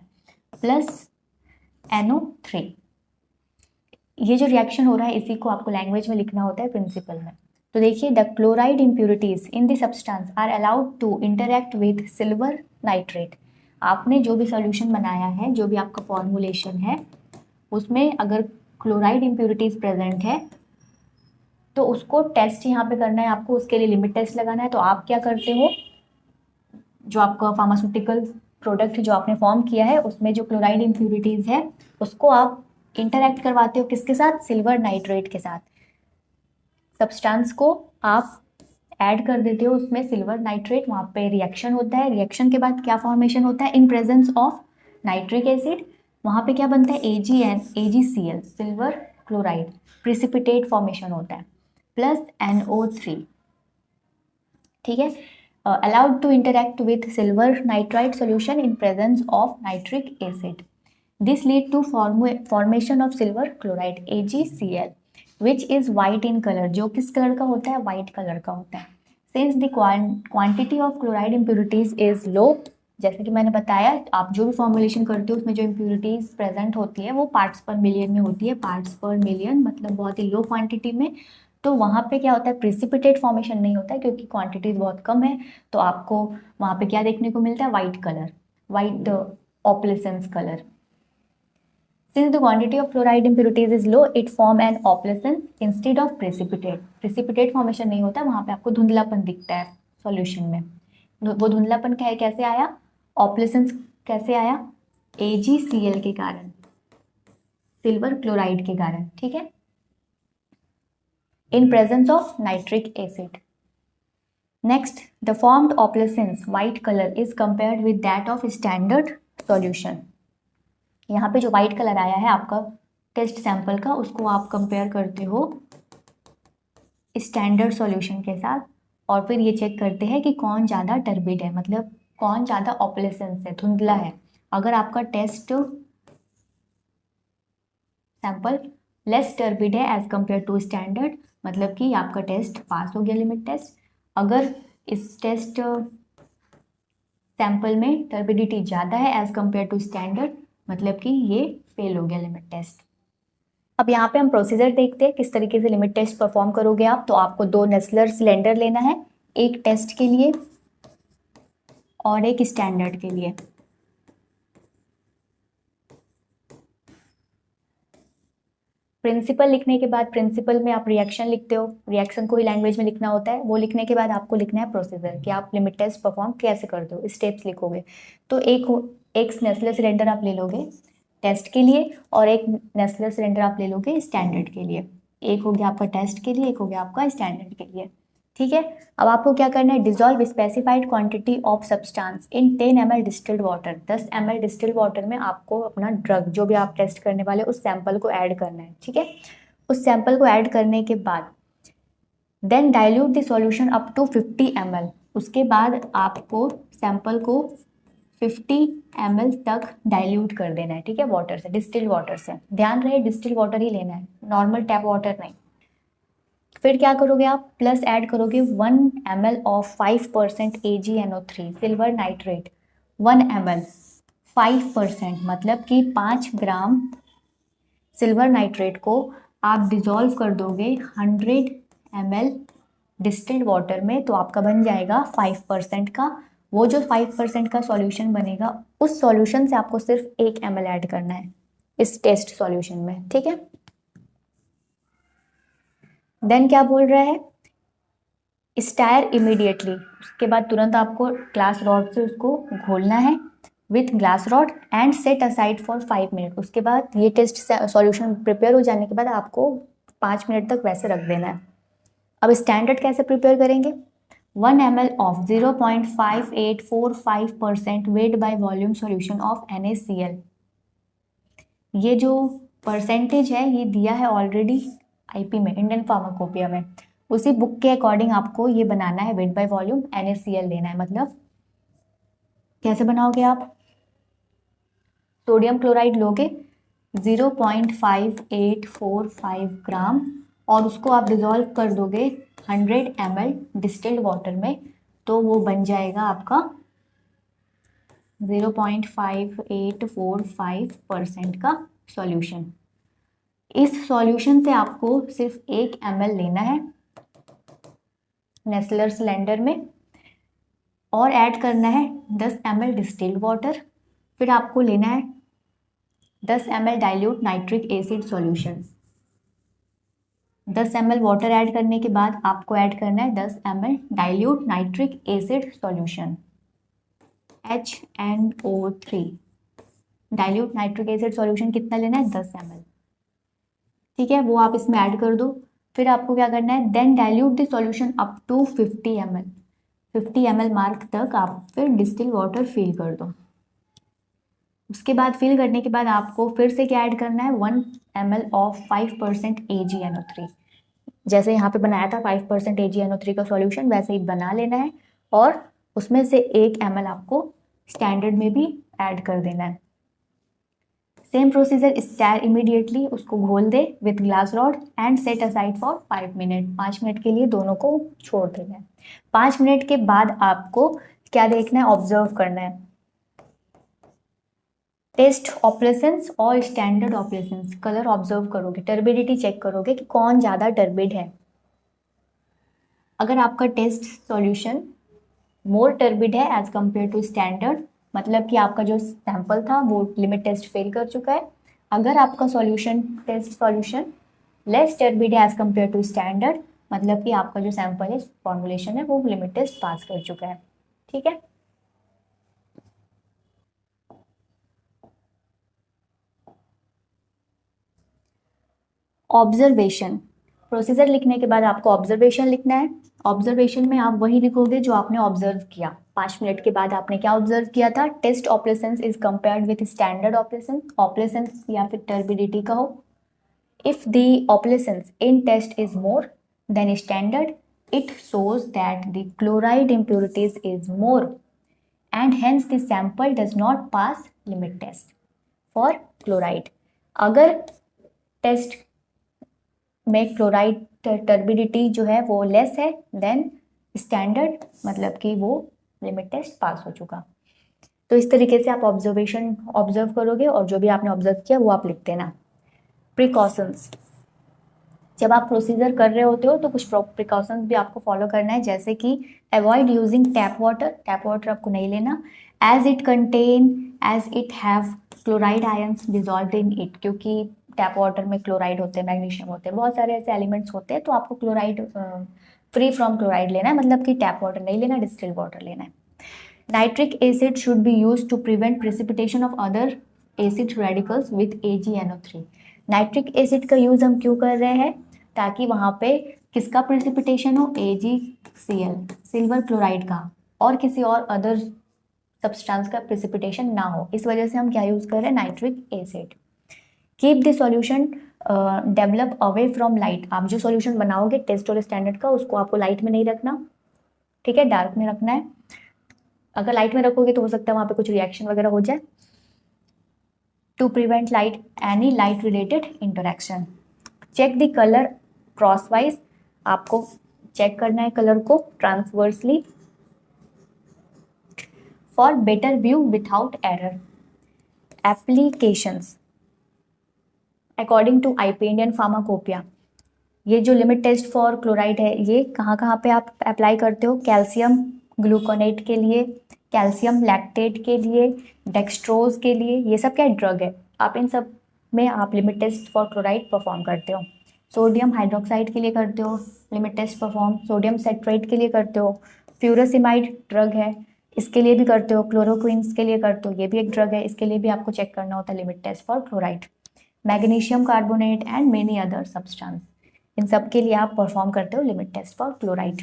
प्लस NO3। ये जो रिएक्शन हो रहा है इसी को आपको लैंग्वेज में लिखना होता है, प्रिंसिपल में। तो देखिए, the chloride impurities in the substance are allowed to interact with silver nitrate. आपने जो भी सॉल्यूशन बनाया है, जो भी आपका फॉर्मुलेशन है, उसमें अगर क्लोराइड इम्प्यूरिटीज प्रेजेंट है तो उसको टेस्ट यहाँ पे करना है आपको, उसके लिए लिमिट टेस्ट लगाना है। तो आप क्या करते हो, जो आपका फार्मास्यूटिकल प्रोडक्ट जो आपने फॉर्म किया है उसमें जो क्लोराइड इम्प्यूरिटीज है उसको आप इंटरैक्ट करवाते हो किसके साथ, सिल्वर नाइट्रेट के साथ। सब्सटेंस को आप ऐड कर देते हो उसमें सिल्वर नाइट्रेट, वहाँ पे रिएक्शन होता है। रिएक्शन के बाद क्या फॉर्मेशन होता है, in presence of nitric acid, वहाँ पे क्या बनता है, AgCl, silver chloride, precipitate formation होता है, प्लस NO3। ठीक है, allowed to interact with silver nitride solution in presence of nitric acid. This lead to formation of silver chloride AgCl which is white in colour, जो किस colour का होता है, white colour का होता है। Since the quantity of chloride impurities is low, जैसे कि मैंने बताया, आप जो भी फॉर्मुलेशन करते हो उसमें जो इम्प्यूरिटीज प्रेजेंट होती है वो पार्ट्स पर मिलियन में होती है। पार्ट्स पर मिलियन मतलब बहुत ही लो क्वांटिटी में। तो वहाँ पे क्या होता है, प्रिसिपिटेट फॉर्मेशन नहीं होता है क्योंकि क्वांटिटीज बहुत कम है। तो आपको वहाँ पे क्या देखने को मिलता है, white colour, white opalescence colour. Since the quantity of fluoride impurities is low, it form an opalescence instead of precipitate। precipitate formation नहीं होता, वहाँ पे आपको धुंधलापन दिखता है सॉल्यूशन में। वो धुंधलापन क्या है, कैसे आया, opalescence कैसे आया, AgCl के कारण, सिल्वर क्लोराइड के कारण। ठीक है, in presence of nitric acid। Next, the formed opalescence white color is compared with that of standard solution। यहाँ पे जो व्हाइट कलर आया है आपका टेस्ट सैंपल का, उसको आप कंपेयर करते हो स्टैंडर्ड सॉल्यूशन के साथ, और फिर ये चेक करते हैं कि कौन ज़्यादा टर्बिड है, मतलब कौन ज़्यादा ऑपलेसेंस है, धुंधला है। अगर आपका टेस्ट सैंपल लेस टर्बिड है एज कंपेयर टू स्टैंडर्ड, मतलब कि आपका टेस्ट पास हो गया लिमिट टेस्ट। अगर इस टेस्ट सैंपल में टर्बिडिटी ज़्यादा है एज कंपेयर टू स्टैंडर्ड, मतलब कि ये फेल हो गया लिमिट टेस्ट। अब यहाँ पे हम प्रोसीजर देखते हैं किस तरीके से लिमिट टेस्ट परफॉर्म करोगे आप। तो आपको 2 नेस्लर सिलेंडर लेना है, एक टेस्ट के लिए और एक स्टैंडर्ड के लिए। प्रिंसिपल लिखने के बाद प्रिंसिपल में आप रिएक्शन लिखते हो, रिएक्शन को ही लैंग्वेज में लिखना होता है। वो लिखने के बाद आपको लिखना है प्रोसीजर कि आप लिमिट टेस्ट परफॉर्म कैसे करते हो, स्टेप्स लिखोगे। तो एक नेस्लर सिलेंडर आप ले लोगे टेस्ट के लिए और एक नेस्लर सिलेंडर आप ले लोगे स्टैंडर्ड के लिए। एक हो गया आपका टेस्ट के लिए, एक हो गया आपका स्टैंडर्ड के लिए, ठीक है। अब आपको क्या करना है, dissolve specified quantity of substance in 10 ml distilled water. 10 ml distilled water में आपको अपना ड्रग जो भी आप टेस्ट करने वाले उस सैंपल को ऐड करना है, ठीक है। उस सैंपल को ऐड करने के बाद then dilute the solution up to 50 ml। उसके बाद आपको सैंपल को 50 ml तक डाइल्यूट कर देना है, ठीक है, वाटर से, डिस्टिल्ड वाटर से। ध्यान रहे डिस्टिल्ड वाटर ही लेना है, नॉर्मल टैप वाटर नहीं। फिर क्या करोगे आप, प्लस ऐड करोगे 1 ml of 5% AgNO3 silver nitrate. 1 ml 5%, मतलब कि 5 ग्राम सिल्वर नाइट्रेट को आप डिजोल्व कर दोगे 100 ml डिस्टिल्ड वाटर में, तो आपका बन जाएगा 5% का। वो जो 5% का सॉल्यूशन बनेगा उस सॉल्यूशन से आपको सिर्फ 1 ml ऐड करना है इस टेस्ट सॉल्यूशन में, ठीक है। देन क्या बोल रहा है, स्टायर इमीडिएटली, उसके बाद तुरंत आपको ग्लास रॉड से उसको घोलना है with glass rod and set aside for 5 minute. उसके बाद ये टेस्ट सॉल्यूशन प्रिपेयर हो जाने के बाद आपको 5 मिनट तक वैसे रख देना है। अब स्टैंडर्ड कैसे प्रिपेयर करेंगे, 1 ml of 0.5845% wait by volume solution of NaCl। ये जो परसेंटेज है ये दिया है ऑलरेडी IP में, इंडियन फार्माकोपिया में। उसी बुक के अकॉर्डिंग आपको ये बनाना है, वेट बाय वॉल्यूम NaCl लेना है। मतलब कैसे बनाओगे आप, सोडियम क्लोराइड लोगे 0.5845 ग्राम और उसको आप डिजोल्व कर दोगे 100 ml डिस्टिल्ड वाटर में, तो वो बन जाएगा आपका 0.5845% का सॉल्यूशन। इस सॉल्यूशन से आपको सिर्फ 1 ml लेना है नेस्लर सिलेंडर में और ऐड करना है 10 ml डिस्टिल्ड वाटर। फिर आपको लेना है 10 ml dilute nitric acid solution. 10 ml water add करने के बाद आपको ऐड करना है 10 ml dilute nitric acid solution HNO3। Dilute nitric acid solution कितना लेना है, 10 ml, ठीक है, वो आप इसमें ऐड कर दो। फिर आपको क्या करना है, then dilute the solution up to 50 ml। 50 ml mark तक आप फिर डिस्टिल वाटर फिल कर दो। उसके बाद फिल करने के बाद आपको फिर से क्या ऐड करना है, 1 ml ऑफ 5% AgNO3। जैसे यहाँ पे बनाया था 5% AgNO3 का सॉल्यूशन, वैसे ही बना लेना है और उसमें से 1 ml आपको स्टैंडर्ड में भी ऐड कर देना है। सेम प्रोसीजर, स्टायर इमीडिएटली, उसको घोल दे with glass rod and set aside for 5 minute. 5 minute के लिए दोनों को छोड़ देना है। 5 मिनट के बाद आपको क्या देखना है, ऑब्जर्व करना है टेस्ट ऑपरेशंस और स्टैंडर्ड ऑपरेशंस। कलर ऑब्जर्व करोगे, टर्बिडिटी चेक करोगे कि कौन ज़्यादा टर्बिड है। अगर आपका टेस्ट सॉल्यूशन मोर टर्बिड है एज कंपेयर टू स्टैंडर्ड, मतलब कि आपका जो सैंपल था वो लिमिट टेस्ट फेल कर चुका है। अगर आपका solution test solution less turbid है एज कंपेयर टू स्टैंडर्ड, मतलब कि आपका जो सैंपल है फॉर्मुलेशन है वो लिमिट टेस्ट पास कर चुका है, ठीक है। ऑब्जर्वेशन, प्रोसीजर लिखने के बाद आपको ऑब्जर्वेशन लिखना है। ऑब्जर्वेशन में आप वही लिखोगे जो आपने ऑब्जर्व किया। 5 मिनट के बाद आपने क्या ऑब्जर्व किया था, test operations is compared with standard operation. Operations या फिर टर्बिडिटी कहो। If the operations in test is more than standard, it shows that the chloride impurities is more and hence the sample does not pass limit test for chloride। अगर test में chloride turbidity जो है वो less है, then standard मतलब कि वो limit test pass हो चुका। तो इस तरीके से आप ऑब्जर्व करोगे और जो भी आपने ऑब्जर्व किया वो आप लिख देना। प्रिकॉशंस, जब आप प्रोसीजर कर रहे होते हो तो कुछ प्रिकॉशंस भी आपको फॉलो करना है, जैसे कि अवॉइड यूजिंग टैप वाटर आपको नहीं लेना, as it have chloride ions dissolve in it, क्योंकि टैप वाटर में क्लोराइड होते हैं, मैग्नीशियम होते हैं, बहुत सारे ऐसे एलिमेंट्स होते हैं, तो आपको क्लोराइड फ्री फ्रॉम क्लोराइड लेना है, मतलब कि टैप वाटर नहीं लेना, डिस्टिल्ड वाटर लेना है। Nitric acid should be use to prevent precipitation of other acid radicals with AgNO3। Nitric acid का यूज हम क्यों कर रहे हैं, ताकि वहां पे किसका प्रेसिपिटेशन हो, AgCl सिल्वर क्लोराइड का, और किसी और अदर सब्सटेंस का प्रेसिपिटेशन ना हो, इस वजह से हम क्या यूज कर रहे हैं, nitric acid. Keep the solution develop away from light, आप जो सॉल्यूशन बनाओगे टेस्ट और स्टैंडर्ड का, उसको आपको लाइट में नहीं रखना, ठीक है, डार्क में रखना है। अगर लाइट में रखोगे तो हो सकता है वहां पे कुछ रिएक्शन वगैरह हो जाए। To prevent light any light related interaction. Check the colour crosswise, आपको चेक करना है कलर को transversely for better view without error. Applications according to IP Indian pharmacopoeia, ये जो लिमिट टेस्ट फॉर क्लोराइड है ये कहाँ कहाँ पे आप अप्लाई करते हो, कैल्शियम ग्लूकोनेट के लिए, कैल्शियम लैक्टेट के लिए, डेक्सट्रोज के लिए, ये सब क्या ड्रग है, आप इन सब में आप limit test for chloride perform करते हो। सोडियम हाइड्रोक्साइड के लिए करते हो limit test perform, sodium citrate के लिए करते हो, फ्यूरासिमाइड ड्रग है इसके लिए भी करते हो, क्लोरोक्विंस के लिए करते हो, ये भी एक ड्रग है, इसके लिए भी आपको चेक करना होता है limit test for chloride. Magnesium carbonate and many other substance, इन सब के लिए आप परफॉर्म करते हो लिमिट टेस्ट फॉर क्लोराइड,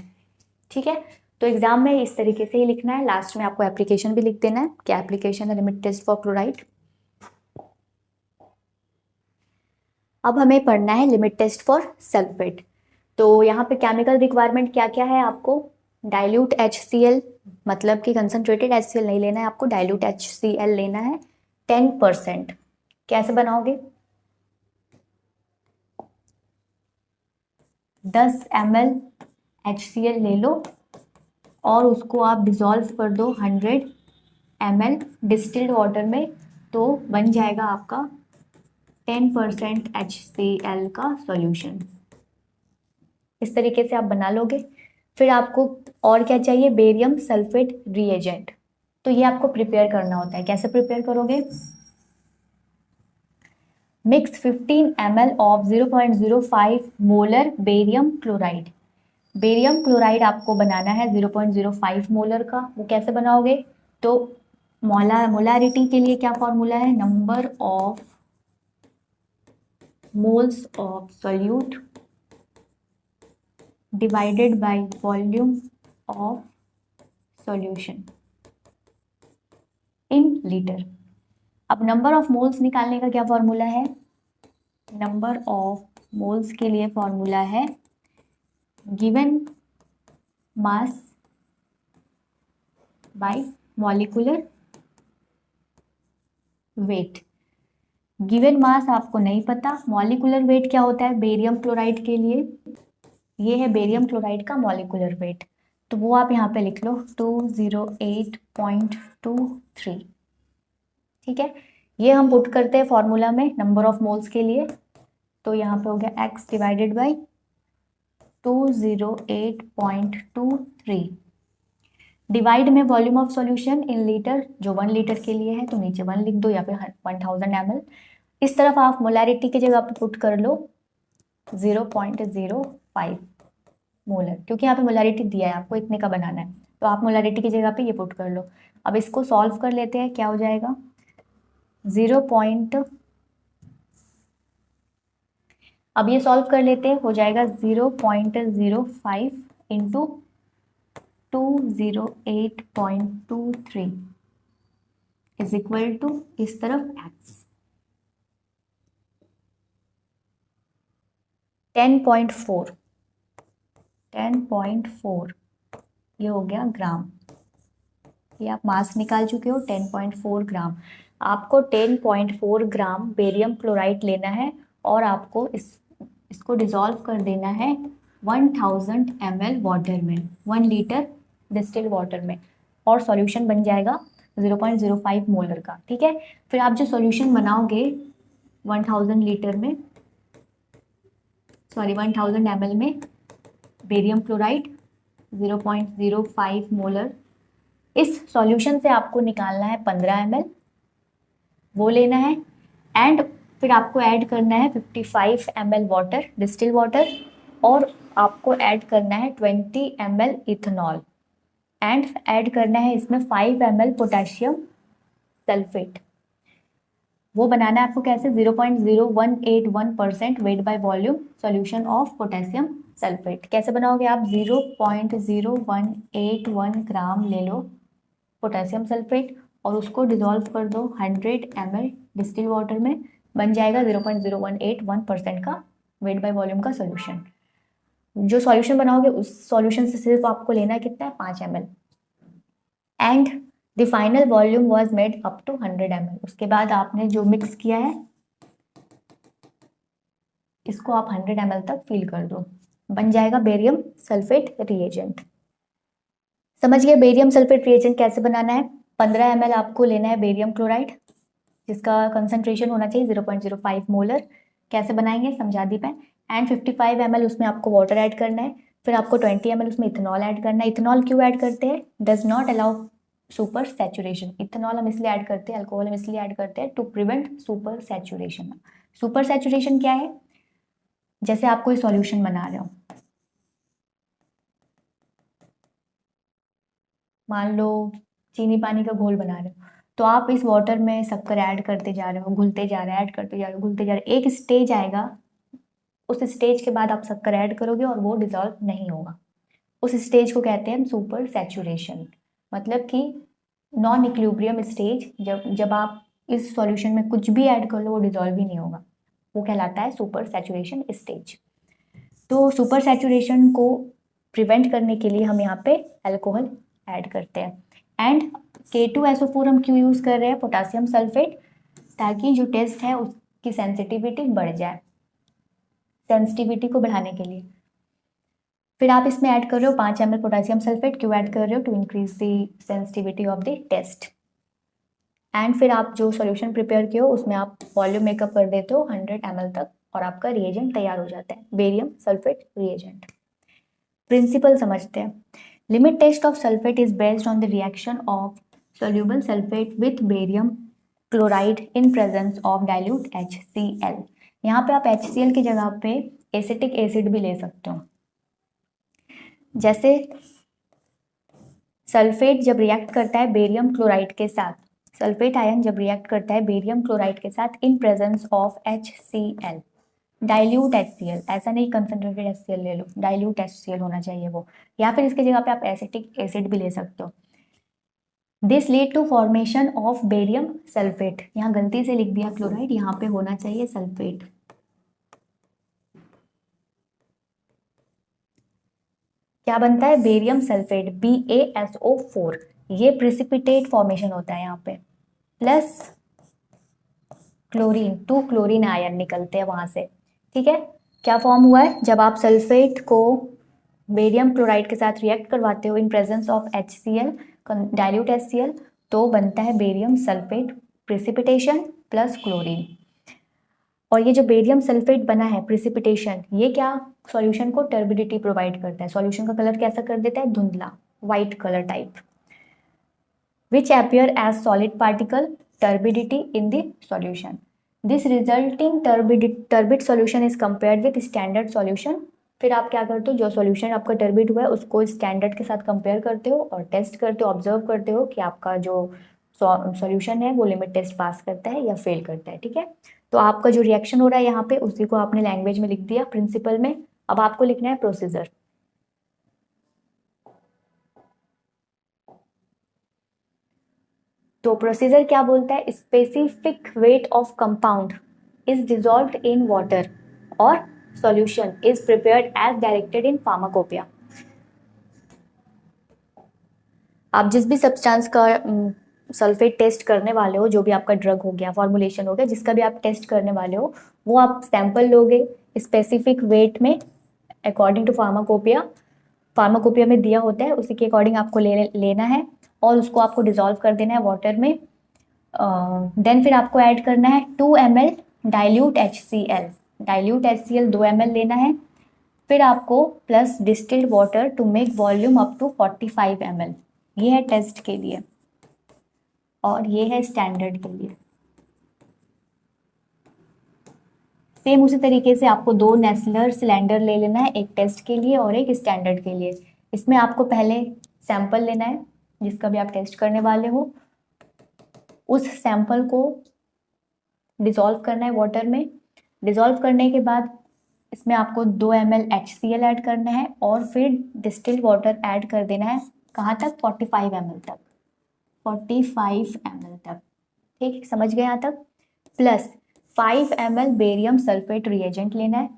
ठीक है। तो एग्जाम में इस तरीके से ही लिखना है, लास्ट में आपको एप्लीकेशन भी लिख देना है कि एप्लीकेशन है लिमिट टेस्ट फॉर क्लोराइड। अब हमें पढ़ना है लिमिट टेस्ट फॉर सल्फेट। तो यहाँ पे केमिकल रिक्वायरमेंट क्या क्या है आपको, डाइल्यूट HCl, मतलब कि कंसंट्रेटेड HCl नहीं लेना है आपको, डाइल्यूट HCl लेना है 10%। कैसे बनाओगे, 10 ml HCl ले लो और उसको आप डिजॉल्व कर दो 100 ml डिस्टिल्ड वाटर में, तो बन जाएगा आपका 10% HCl का सॉल्यूशन। इस तरीके से आप बना लोगे। फिर आपको और क्या चाहिए, बेरियम सल्फेट रिएजेंट, तो ये आपको प्रिपेयर करना होता है। कैसे प्रिपेयर करोगे, mix 15 ml of 0.05 molar barium chloride. Barium chloride आपको बनाना है 0.05 मोलर का, वो कैसे बनाओगे, तो मोलारिटी के लिए क्या फॉर्मूला है, number of moles of solute divided by volume of solution in litre. अब नंबर ऑफ मोल्स निकालने का क्या फॉर्मूला है, नंबर ऑफ मोल्स के लिए फॉर्मूला है given mass by molecular weight. Given mass आपको नहीं पता, मॉलिक्यूलर वेट क्या होता है बेरियम क्लोराइड के लिए, ये है बेरियम क्लोराइड का मॉलिक्यूलर वेट, तो वो आप यहाँ पे लिख लो 208.23, ठीक है। ये हम पुट करते हैं फॉर्मूला में नंबर ऑफ मोल्स के लिए, तो यहाँ पे हो गया x डिवाइडेड बाई 208.23, डिवाइड में volume of solution in litre, जो 1 लीटर के लिए है तो नीचे 1 लिख दो या फिर 1000 ml। इस तरफ आप मोलारिटी की जगह पे पुट कर लो 0.05 मोलर, क्योंकि यहाँ पे मोलारिटी दिया है आपको इतने का बनाना है, तो आप मोलारिटी की जगह पे ये पुट कर लो। अब इसको सॉल्व कर लेते हैं, क्या हो जाएगा 0. अब ये सॉल्व कर लेते हैं, हो जाएगा 0.05 इंटू 208.23 इज इक्वल टू इस तरफ x 10.4 ये हो गया ग्राम, ये आप मास निकाल चुके हो 10.4 ग्राम। आपको 10.4 ग्राम बेरियम क्लोराइड लेना है और आपको इसको डिसॉल्व कर देना है 1000 ml वाटर में, 1 लीटर डिस्टिल्ड वाटर में, और सॉल्यूशन बन जाएगा 0.05 मोलर का। ठीक है, फिर आप जो सॉल्यूशन बनाओगे 1000 लीटर में, सॉरी 1000 ml में बेरियम क्लोराइड 0.05 मोलर, इस सॉल्यूशन से आपको निकालना है 15 ml, वो लेना है, एंड फिर आपको ऐड करना है 55 ml वाटर, डिस्टिल वाटर, और आपको ऐड करना है 20 ml इथेनॉल, एंड ऐड करना है इसमें 5 ml पोटेशियम सल्फेट। वो बनाना है आपको कैसे, 0.0181% wait by volume solution of potassium sulphate. कैसे बनाओगे आप, 0.0181 ग्राम ले लो पोटेशियम सल्फेट और उसको डिजोल्व कर दो 100 ml डिस्टिल वाटर में, बन जाएगा 0.0181% का वेट बाय वॉल्यूम का सॉल्यूशन। जो सॉल्यूशन बनाओगे उस सॉल्यूशन से सिर्फ आपको लेना है कितना है, 5 ml, and the final volume was made up to 100 ml। उसके बाद आपने जो मिक्स किया है इसको आप 100 ml तक फिल कर दो, बन जाएगा बेरियम सल्फेट रिएजेंट। समझ गए बेरियम सल्फेट रिएजेंट कैसे बनाना है। 15 ml आपको लेना है बेरियम क्लोराइड, जिसका कंसंट्रेशन होना चाहिए 0.05 मोलर। कैसे बनाएंगे समझा दी मैं। एंड 55 ml उसमें आपको वाटर ऐड करना है, फिर आपको 20 ml उसमें इथेनॉल ऐड करना है। इथेनॉल क्यों ऐड करते हैं, does not allow super saturation. Ethanol हम इसलिए ऐड करते हैं, अल्कोहल हम इसलिए ऐड करते हैं to prevent super saturation. Super saturation क्या है, जैसे आप कोई सॉल्यूशन बना रहे हो, मान लो चीनी पानी का घोल बना रहे हो, तो आप इस वाटर में शक्कर ऐड करते जा रहे हो, घुलते जा रहे हो, ऐड करते जा रहे हो, घुलते जा रहे हो, एक स्टेज आएगा, उस स्टेज के बाद आप शक्कर ऐड करोगे और वो डिजॉल्व नहीं होगा। उस स्टेज को कहते हैं हम सुपर सैचुरेशन, मतलब कि नॉन इक्विलिब्रियम स्टेज। जब आप इस सॉल्यूशन में कुछ भी ऐड कर लो वो डिजॉल्व ही नहीं होगा, वो कहलाता है सुपर सैचुरेशन स्टेज। तो सुपर सैचुरेशन को प्रिवेंट करने के लिए हम यहाँ पे अल्कोहल ऐड करते हैं। एंड K2SO4 हम क्यों यूज़ कर रहे हैं, पोटासियम सल्फेट, ताकि जो टेस्ट है उसकी सेंसिटिविटी बढ़ जाए, सेंसिटिविटी को बढ़ाने के लिए। फिर आप इसमें ऐड कर रहे हो 5 ml पोटेशियम सल्फेट, क्यों ऐड कर रहे हो, to increase the sensitivity of the test. And फिर आप जो सॉल्यूशन प्रिपेयर किए हो उसमें आप वॉल्यूम मेकअप कर देते हो 100 ml तक, और आपका रिएजेंट तैयार हो जाता है, बेरियम सल्फेट रिएजेंट। प्रिंसिपल समझते हैं। Limit test of sulphate is based on the reaction of soluble sulfate with barium chloride in presence of dilute HCl। यहाँ पे आप HCl की जगह पे एसिटिक एसिड भी ले सकते हो। जैसे सल्फेट जब रिएक्ट करता है बेरियम क्लोराइड के साथ, सल्फेट आयन जब रिएक्ट करता है बेरियम क्लोराइड के साथ in presence of HCl, dilute HCl, ऐसा नहीं कंसंट्रेटेड HCl ले लो, डाइल्यूट HCl होना चाहिए वो, या फिर इसकी जगह पे आप एसिटिक एसिड भी ले सकते हो। This lead to formation of barium sulphate, यहाँ गलती से लिख दिया क्लोराइड, यहाँ पे होना चाहिए सल्फेट। क्या बनता है, बेरियम सल्फेट BaSO4, ये प्रिसिपिटेट फॉर्मेशन होता है यहाँ पे, प्लस क्लोरीन, 2 क्लोरीन आयन निकलते हैं वहां से। ठीक है, क्या फॉर्म हुआ है, जब आप सल्फेट को बेरियम क्लोराइड के साथ रिएक्ट करवाते हो इन presence of HCl, dilute HCl, तो बनता है barium sulphate precipitation plus chlorine. और ये जो बेरियम सल्फेट बना है प्रिसिपिटेशन, ये क्या सॉल्यूशन को टर्बिडिटी प्रोवाइड करता है, सॉल्यूशन का कलर कैसा कर देता है, धुंधला, white colour type, which appear as solid particle turbidity in the solution। This resulting turbid solution is compared with standard solution। फिर आप क्या करते हो, जो सॉल्यूशन आपका टर्बिड हुआ है उसको स्टैंडर्ड के साथ कंपेयर करते हो और टेस्ट करते हो, ऑब्जर्व करते हो कि आपका जो सॉल्यूशन है वो लिमिट टेस्ट पास करता है या फेल करता है। ठीक है, तो आपका जो रिएक्शन हो रहा है यहाँ पे उसी को आपने लैंग्वेज में लिख दिया प्रिंसिपल में। अब आपको लिखना है प्रोसीजर। तो प्रोसीजर क्या बोलता है, specific weight of compound is dissolved in water और solution is prepared as directed in pharmacopoeia. आप जिस भी सब्सटेंस का सल्फेट टेस्ट करने वाले हो, जो भी आपका ड्रग हो गया, फॉर्मुलेशन हो गया, जिसका भी आप टेस्ट करने वाले हो, वो आप सैंपल लोगे स्पेसिफिक वेट में अकॉर्डिंग टू फार्माकोपिया में दिया होता है, उसी के अकॉर्डिंग आपको लेना है और उसको आपको डिजोल्व कर देना है वाटर में। देन फिर आपको ऐड करना है 2 ml dilute HCl। Dilute HCl 2 ml लेना है। फिर आपको plus distilled water to make volume up to 45 ml। ये है टेस्ट के लिए और ये है स्टैंडर्ड के लिए। सेम उसी तरीके से आपको 2 नेस्लर सिलेंडर ले लेना है, एक टेस्ट के लिए और एक स्टैंडर्ड के लिए। इसमें आपको पहले सैंपल लेना है जिसका भी आप टेस्ट करने वाले हो, उस सैंपल को डिसॉल्व करना है वाटर में। डिसॉल्व करने के बाद इसमें आपको 2 ml HCl ऐड करना है और फिर डिस्टिल्ड वाटर ऐड कर देना है। कहाँ तक? 45 ml तक। 45 ml तक, ठीक, समझ गए यहाँ तक। Plus 5 ml barium sulphate reagent लेना है,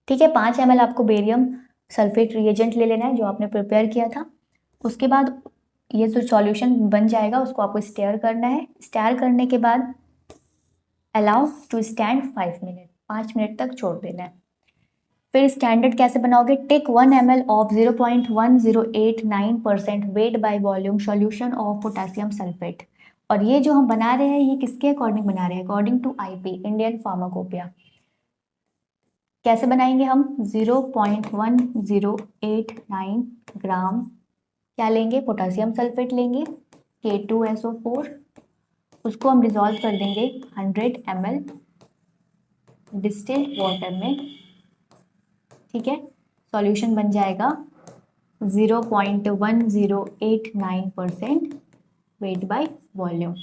ठीक है। 5 ml आपको बेरियम सल्फेट रिएजेंट ले लेना है जो आपने प्रिपेयर किया था। उसके बाद ये जो सॉल्यूशन बन जाएगा उसको आपको स्टेयर करना है। स्टेयर करने के बाद allow to stand 5 minute, 5 minute तक छोड़ देना है। फिर स्टैंडर्ड कैसे बनाओगे? Take 1 ml of 0.1089% weight by volume solution of potassium sulphate. और ये जो हम बना रहे हैं ये किसके अकॉर्डिंग बना रहे हैं? According to IP, Indian pharmacopoeia. कैसे बनाएंगे हम? 0.1089 ग्राम क्या लेंगे? पोटेशियम सल्फेट लेंगे, K2SO4। उसको हम डिसॉल्व कर देंगे 100 ml डिस्टिल्ड वाटर में, ठीक है। सॉल्यूशन बन जाएगा 0.1089% वेट बाय वॉल्यूम।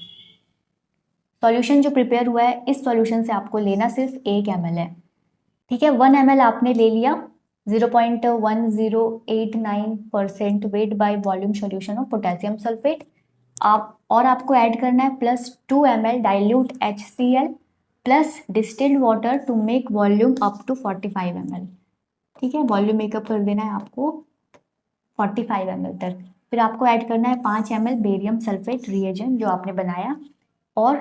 सॉल्यूशन जो प्रिपेयर हुआ है इस सॉल्यूशन से आपको लेना सिर्फ 1 ml है, ठीक है। 1 ml आपने ले लिया 0.1089% weight by volume solution of potassium sulphate. आपको ऐड करना है plus 2 ml dilute HCl plus distilled water to make volume up to 45 ml, ठीक है। वॉल्यूम मेकअप कर देना है आपको 45 ml तक। फिर आपको ऐड करना है 5 ml बेरियम सल्फेट रिएजेंट जो आपने बनाया और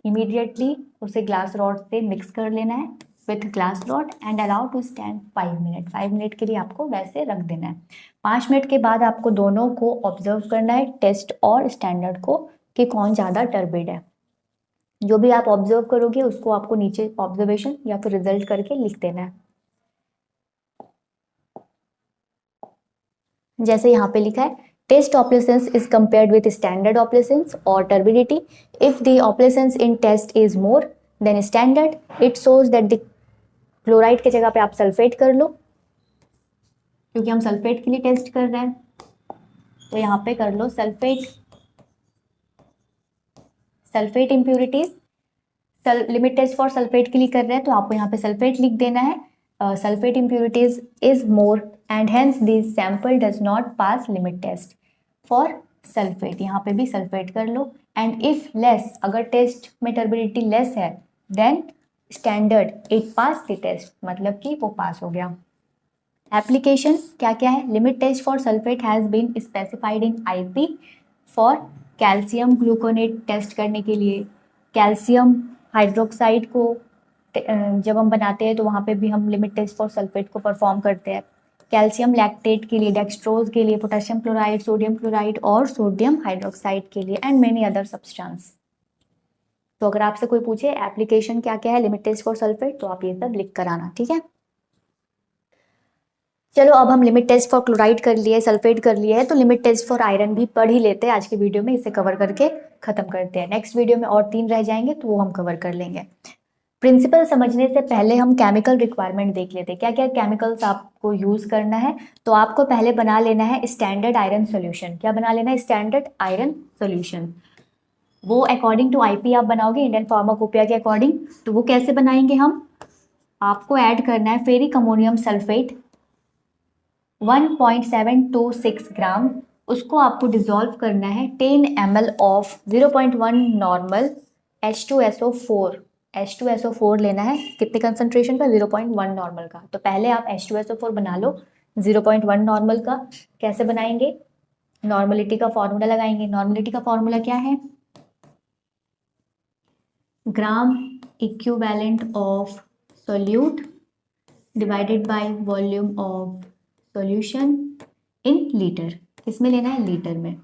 इमीडिएटली उसे ग्लास रॉड से मिक्स कर लेना है with glass rod and allow to stand 5 minute. 5 minute के लिए आपको वैसे रख देना है। 5 मिनट के बाद आपको दोनों को ऑब्जर्व करना है, टेस्ट और स्टैंडर्ड को, कि कौन ज़्यादा टर्बिड है। जो भी आप ऑब्जर्व करोगे उसको आपको नीचे ऑब्जर्वेशन या फिर रिजल्ट करके लिख देना है। जैसे यहाँ पे लिखा है test opalescence is compared with standard opalescence और turbidity. If the opalescence in test is more than standard it shows that the chloride की जगह पे आप सल्फेट कर लो, क्योंकि हम सल्फेट के लिए टेस्ट कर रहे हैं तो यहाँ पे कर लो sulphate impurities. Limit test for sulphate के लिए कर रहे हैं तो आपको यहाँ पे सल्फेट लिख देना है। Sulphate impurities is more and hence this sample does not pass limit test for sulphate. यहाँ पे भी सल्फेट कर लो। एंड इफ लेस, अगर टेस्ट में टर्बिडिटी लेस है then standard it pass the test, मतलब कि वो पास हो गया। एप्लीकेशन क्या क्या है? Limit test for sulphate has been specified in IP for calcium gluconate test करने के लिए। कैल्शियम हाइड्रोक्साइड को जब हम बनाते हैं तो वहाँ पे भी हम लिमिट टेस्ट फॉर सल्फेट को परफॉर्म करते हैं। कैल्शियम लैक्टेट के लिए, डेक्सट्रोज के लिए, पोटेशियम क्लोराइड, सोडियम क्लोराइड और सोडियम हाइड्रोक्साइड के लिए एंड मेनी अदर सब्सटेंस। तो अगर आपसे कोई पूछे एप्लीकेशन क्या क्या है लिमिट टेस्ट फॉर सल्फेट तो आप ये सब लिख कर आना, ठीक है। चलो अब हम लिमिट टेस्ट फॉर क्लोराइड कर लिए, सल्फेट कर लिए है, तो लिमिट टेस्ट फॉर आयरन भी पढ़ ही लेते हैं आज के वीडियो में। इसे कवर करके खत्म करते हैं। नेक्स्ट वीडियो में और 3 रह जाएंगे तो वो हम कवर कर लेंगे। प्रिंसिपल समझने से पहले हम केमिकल रिक्वायरमेंट देख लेते हैं, क्या क्या केमिकल्स आपको यूज करना है। तो आपको पहले बना लेना है स्टैंडर्ड आयरन सोल्यूशन। क्या बना लेना है? Standard iron solution. वो अकॉर्डिंग टू IP आप बनाओगे, इंडियन फार्माकोपिया के अकॉर्डिंग। तो वो कैसे बनाएंगे हम? आपको ऐड करना है फेरिक अमोनियम सल्फेट 1.726 ग्राम। उसको आपको डिसॉल्व करना है 10 ml of 0.1 normal H2SO4। H2SO4 लेना है कितने कंसंट्रेशन का? 0.1 नॉर्मल का। तो पहले आप H2SO4 बना लो 0.1 नॉर्मल का। कैसे बनाएंगे? नॉर्मलिटी का फॉर्मूला लगाएंगे। नॉर्मलिटी का फॉर्मूला क्या है? Gram equivalent of solute divided by volume of solution in litre. किसमें लेना है? लीटर में।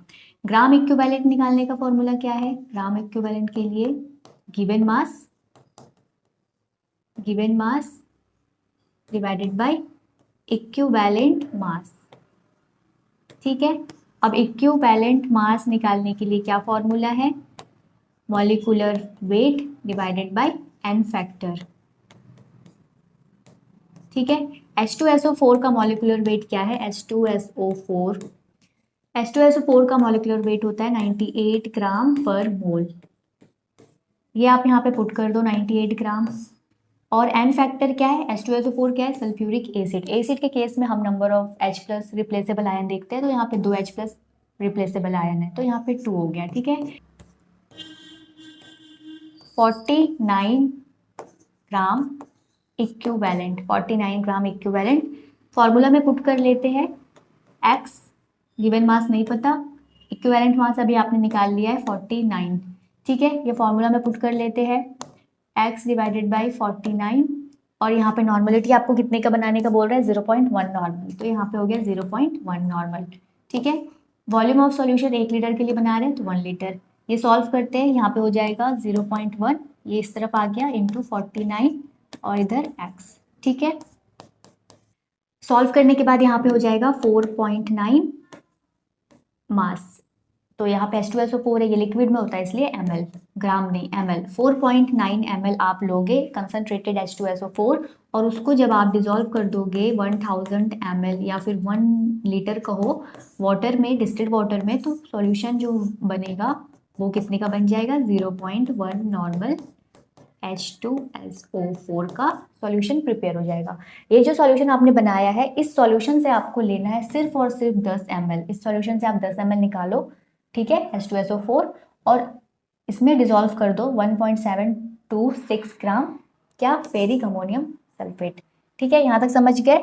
ग्राम इक्विवेलेंट निकालने का फॉर्मूला क्या है? ग्राम इक्विवेलेंट के लिए given mass divided by equivalent mass. ठीक है, अब इक्विवेलेंट मास निकालने के लिए क्या फॉर्मूला है? Molecular weight divided by N factor. ठीक है, H2SO4 का मॉलिक्यूलर वेट क्या है? H2SO4 का मॉलिक्यूलर वेट होता है 98 ग्राम पर मोल। ये आप यहाँ पे पुट कर दो 98 ग्राम। और एन फैक्टर क्या है? H2SO4 क्या है? Sulphuric acid. एसिड के केस में हम number of H plus replaceable ion देखते हैं, तो यहाँ पे 2 H प्लस रिप्लेसेबल आयन है, तो यहाँ पे 2 हो गया। ठीक है, 49 ग्राम इक्विवेलेंट फॉर्मूला में पुट कर लेते हैं। एक्स गिवन मास नहीं पता, इक्विवेलेंट मास अभी आपने निकाल लिया है 49। ठीक है, ये फॉर्मूला में पुट कर लेते हैं x डिवाइडेड बाई 49, और यहाँ पे नॉर्मलिटी आपको कितने का बनाने का बोल रहा है? 0.1 नॉर्मल, तो यहाँ पे हो गया 0.1 नॉर्मल। ठीक है, वॉल्यूम ऑफ सॉल्यूशन 1 लीटर के लिए बना रहे हैं तो 1 लीटर। ये सॉल्व करते हैं, यहाँ पे हो जाएगा 0.1, ये इस तरफ आ गया इंटू 49 और इधर x। ठीक है, सॉल्व करने के बाद यहाँ पे हो जाएगा 4.9 मास। तो यहाँ पे H2SO4 है, ये लिक्विड में होता है इसलिए ml, ग्राम नहीं ml। 4.9 ml आप लोगे कंसनट्रेटेड H2SO4, और उसको जब आप डिजोल्व कर दोगे 1000 ml या फिर 1 लीटर कहो वाटर में, डिस्टिल्ड वाटर में, तो सॉल्यूशन जो बनेगा वो कितने का बन जाएगा? 0.1 नॉर्मल H2SO4 का सॉल्यूशन प्रिपेयर हो जाएगा। ये जो सॉल्यूशन आपने बनाया है, इस सॉल्यूशन से आपको लेना है सिर्फ और सिर्फ 10 ml। इस सॉल्यूशन से आप 10 ml निकालो, ठीक है, H2SO4, और इसमें डिजोल्व कर दो 1.726 ग्राम क्या? Ferric ammonium sulphate. ठीक है, यहाँ तक समझ गए?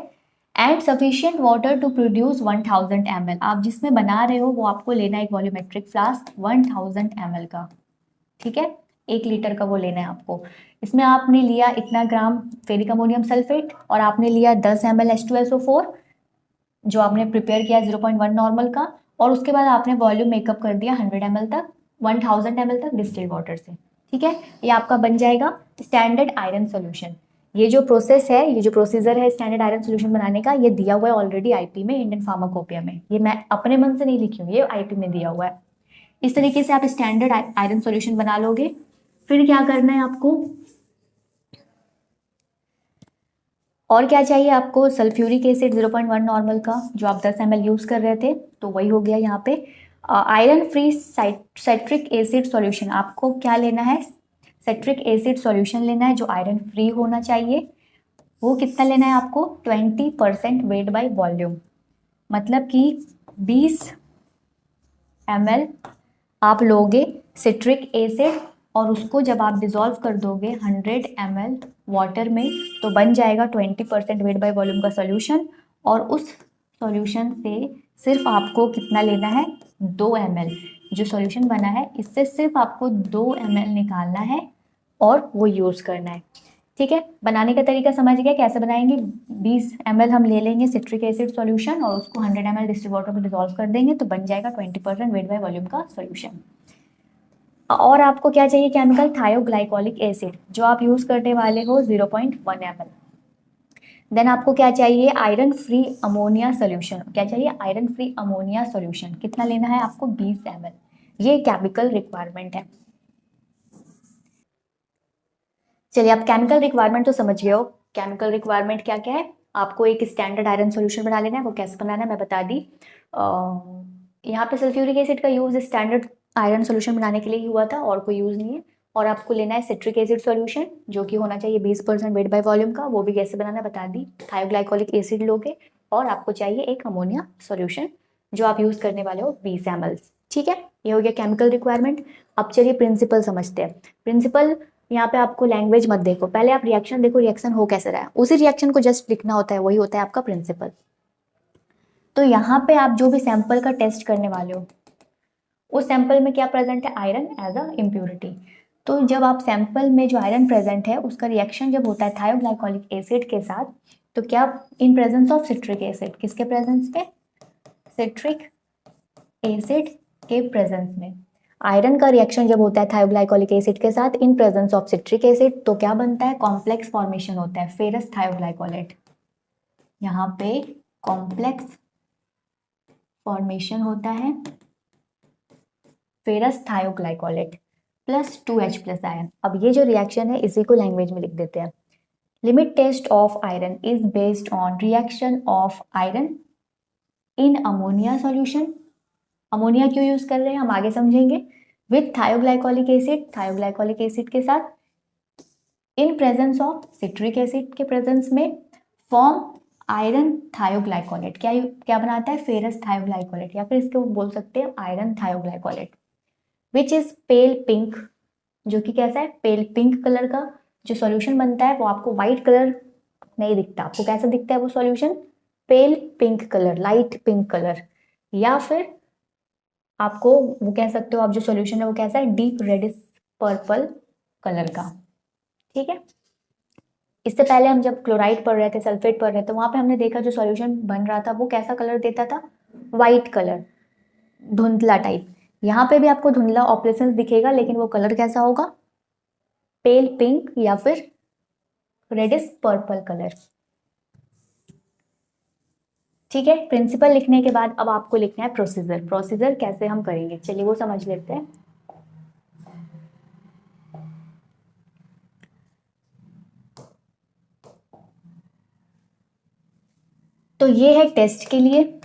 And sufficient water to produce 1000 ml। आप जिसमें बना रहे हो वो आपको लेना है एक वॉल्यूमेट्रिक फ्लास्क 1000 ml का। ठीक है, 1 लीटर का वो लेना है आपको। इसमें आपने लिया इतना ग्राम फेरिक अमोनियम सल्फेट, और आपने लिया 10 ml H2SO4 जो आपने प्रिपेयर किया 0.1 नॉर्मल का, और उसके बाद आपने वॉल्यूम मेकअप कर दिया 100 ml तक, 1000 ml तक डिस्टिल्ड वाटर से। ठीक है, ये आपका बन जाएगा स्टैंडर्ड आयरन सोल्यूशन। ये जो प्रोसेस है, ये जो प्रोसीजर है स्टैंडर्ड आयरन सोल्यूशन बनाने का, ये दिया हुआ है ऑलरेडी आईपी में, इंडियन फार्माकोपिया में। ये मैं अपने मन से नहीं लिखी हूँ, ये आईपी में दिया हुआ है। इस तरीके से आप स्टैंडर्ड आयरन सोल्यूशन बना लोगे। फिर क्या करना है आपको, और क्या चाहिए आपको? सल्फ्यूरिक एसिड 0.1 नॉर्मल का, जो आप 10 ml यूज कर रहे थे, तो वही हो गया यहाँ पे। Iron free citric acid solution, आपको क्या लेना है? साइट्रिक एसिड सॉल्यूशन लेना है जो आयरन फ्री होना चाहिए। वो कितना लेना है आपको? 20% वेट बाय वॉल्यूम, मतलब कि 20 ml आप लोगे सिट्रिक एसिड, और उसको जब आप डिजोल्व कर दोगे 100 ml वाटर में, तो बन जाएगा 20% वेट बाय वॉल्यूम का सॉल्यूशन। और उस सॉल्यूशन से सिर्फ आपको कितना लेना है? 2 ml। जो सॉल्यूशन बना है इससे सिर्फ आपको 2 ml निकालना है और वो यूज़ करना है। ठीक है, बनाने का तरीका समझ गया कैसे बनाएंगे? 20 ml हम ले लेंगे सिट्रिक एसिड सॉल्यूशन, और उसको 100 ml डिस्टिल्ड वाटर में डिजोल्व कर देंगे, तो बन जाएगा 20% वेट बाय वॉल्यूम का सॉल्यूशन। और आपको क्या चाहिए? केमिकल थायोग्लाइकोलिक एसिड, जो आप यूज करने वाले हो 0.1 ml। देन आपको क्या चाहिए? Iron free ammonia solution. क्या चाहिए? Iron free ammonia solution. कितना लेना है आपको? 20 ml। ये केमिकल रिक्वायरमेंट है। चलिए, आप केमिकल रिक्वायरमेंट तो समझ गए हो। केमिकल रिक्वायरमेंट क्या क्या है? आपको एक स्टैंडर्ड आयरन सोल्यूशन बना लेना है। वो कैसे बनाना है मैं बता दी। यहाँ पे सल्फ्यूरिक एसिड का यूज स्टैंडर्ड आयरन सोल्यूशन बनाने के लिए ही हुआ था, और कोई यूज नहीं है। और आपको लेना है सिट्रिक एसिड सॉल्यूशन, जो कि होना चाहिए 20% वेट बाय वॉल्यूम का। वो भी कैसे बनाना बता दी। थायोग्लाइकोलिक एसिड लोगे, और आपको चाहिए एक अमोनिया सॉल्यूशन, जो आप यूज करने वाले हो 20 ml। ठीक है, ये हो गया केमिकल रिक्वायरमेंट। अब चलिए प्रिंसिपल समझते हैं। प्रिंसिपल, यहाँ पे आपको लैंग्वेज मत देखो, पहले आप रिएक्शन देखो, रिएक्शन हो कैसे रहा है, उसी रिएक्शन को जस्ट लिखना होता है, वही होता है आपका प्रिंसिपल। तो यहाँ पे आप जो भी सैंपल का टेस्ट करने वाले हो, उस सैंपल में क्या प्रेजेंट है? Iron as a impurity. तो जब आप सैंपल में जो आयरन प्रेजेंट है उसका रिएक्शन जब होता है थायोग्लाइकोलिक एसिड के साथ, तो क्या इन प्रेजेंस ऑफ सिट्रिक एसिड, किसके प्रेजेंस में, सिट्रिक एसिड के प्रेजेंस में आयरन का रिएक्शन जब होता है थायोग्लाइकोलिक एसिड के साथ in presence of citric acid, तो क्या बनता है, कॉम्प्लेक्स फॉर्मेशन होता है फेरस थायोग्लाइकोलेट। यहाँ पे कॉम्प्लेक्स फॉर्मेशन होता है ferrous thioglycolate plus 2H plus ion. अब ये जो रिएक्शन है इसी को लैंग्वेज में लिख देते हैं। Limit test of iron is based on reaction of iron in ammonia solution. Ammonia क्यों यूज कर रहे हैं हम आगे समझेंगे। With thioglycolic acid, thioglycolic acid के साथ in presence of citric acid के प्रेजेंस में फॉर्म आयरन थायोग्लाइकोलेट। क्या क्या बनाता है, फेरस थायोग्लाइकोलेट, या फिर इसको बोल सकते हैं iron thioglycolate, which is pale pink, जो कि कैसा है, पेल पिंक कलर का जो सॉल्यूशन बनता है वो आपको व्हाइट कलर नहीं दिखता, आपको कैसा दिखता है वो सॉल्यूशन, पेल pink colour, light pink colour, या फिर आपको वो कह सकते हो आप जो सॉल्यूशन है वो कैसा है, डीप रेडिश पर्पल कलर का। ठीक है, इससे पहले हम जब क्लोराइड पढ़ रहे थे, सल्फेट पढ़ रहे थे, वहां पे हमने देखा जो सॉल्यूशन बन रहा था वो कैसा कलर देता था, व्हाइट कलर, धुंधला टाइप। यहाँ पे भी आपको धुंधला ऑपरेशन दिखेगा, लेकिन वो कलर कैसा होगा, पेल पिंक या फिर रेडिश पर्पल कलर। ठीक है, प्रिंसिपल लिखने के बाद अब आपको लिखना है प्रोसीजर। प्रोसीजर कैसे हम करेंगे, चलिए वो समझ लेते हैं। तो ये है टेस्ट के लिए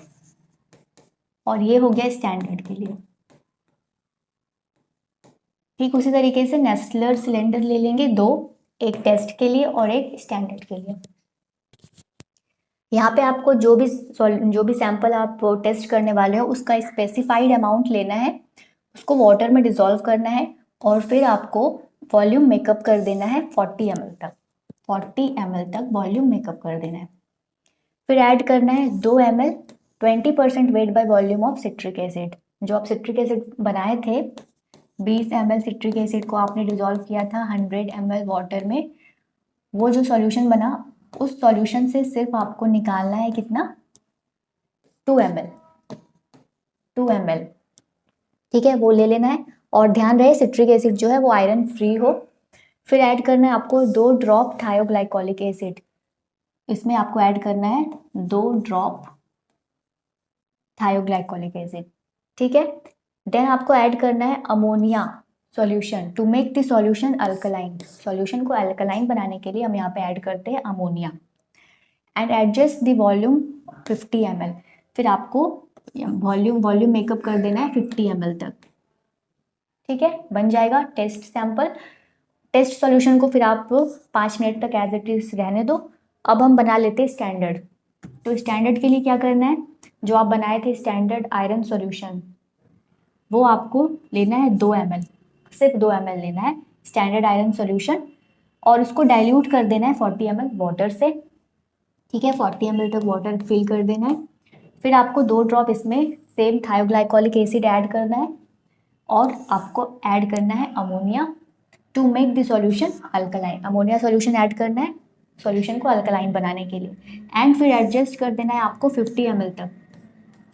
और ये हो गया स्टैंडर्ड के लिए। ठीक उसी तरीके से नेस्लर सिलेंडर ले लेंगे दो, एक टेस्ट के लिए और एक स्टैंडर्ड के लिए। यहाँ पे आपको जो भी सैंपल आप टेस्ट करने वाले हो उसका स्पेसिफाइड अमाउंट लेना है, उसको वाटर में डिसॉल्व करना है और फिर आपको वॉल्यूम मेकअप कर देना है 40 ml तक, 40 ml तक वॉल्यूम मेकअप कर देना है। फिर ऐड करना है 2 ml 20% wait by volume of citric acid. जो आप सिट्रिक एसिड बनाए थे 20 ml सिट्रिक एसिड को आपने डिसॉल्व किया था 100 ml वाटर में, वो जो सॉल्यूशन बना उस सॉल्यूशन से सिर्फ आपको निकालना है कितना, 2 ml, 2 ml। ठीक है, वो ले लेना है और ध्यान रहे सिट्रिक एसिड जो है वो आयरन फ्री हो। फिर ऐड करना है आपको 2 ड्रॉप थायोग्लाइकोलिक एसिड, इसमें आपको ऐड करना है 2 ड्रॉप थायोग्लाइकोलिक एसिड। ठीक है, देन आपको ऐड करना है ammonia solution to make the solution alkaline. Solution को अल्कलाइन बनाने के लिए हम यहाँ पे ऐड करते हैं ammonia and adjust the volume 50 ml। फिर आपको वॉल्यूम मेकअप कर देना है 50 ml तक। ठीक है, बन जाएगा टेस्ट सैंपल। टेस्ट सॉल्यूशन को फिर आप 5 मिनट तक एज इट इज रहने दो। अब हम बना लेते हैं स्टैंडर्ड। तो स्टैंडर्ड के लिए क्या करना है, जो आप बनाए थे स्टैंडर्ड आयरन सॉल्यूशन वो आपको लेना है 2 ml, सिर्फ 2 ml लेना है स्टैंडर्ड आयरन सॉल्यूशन और उसको डाइल्यूट कर देना है 40 ml वाटर से। ठीक है, 40 ml तक वाटर फिल कर देना है। फिर आपको 2 ड्रॉप इसमें सेम थायोग्लाइकोलिक एसिड ऐड करना है और आपको ऐड करना है ammonia to make the solution alkaline. Ammonia solution add करना है सॉल्यूशन को अल्कलाइन बनाने के लिए एंड फिर एडजस्ट कर देना है आपको 50 ml तक,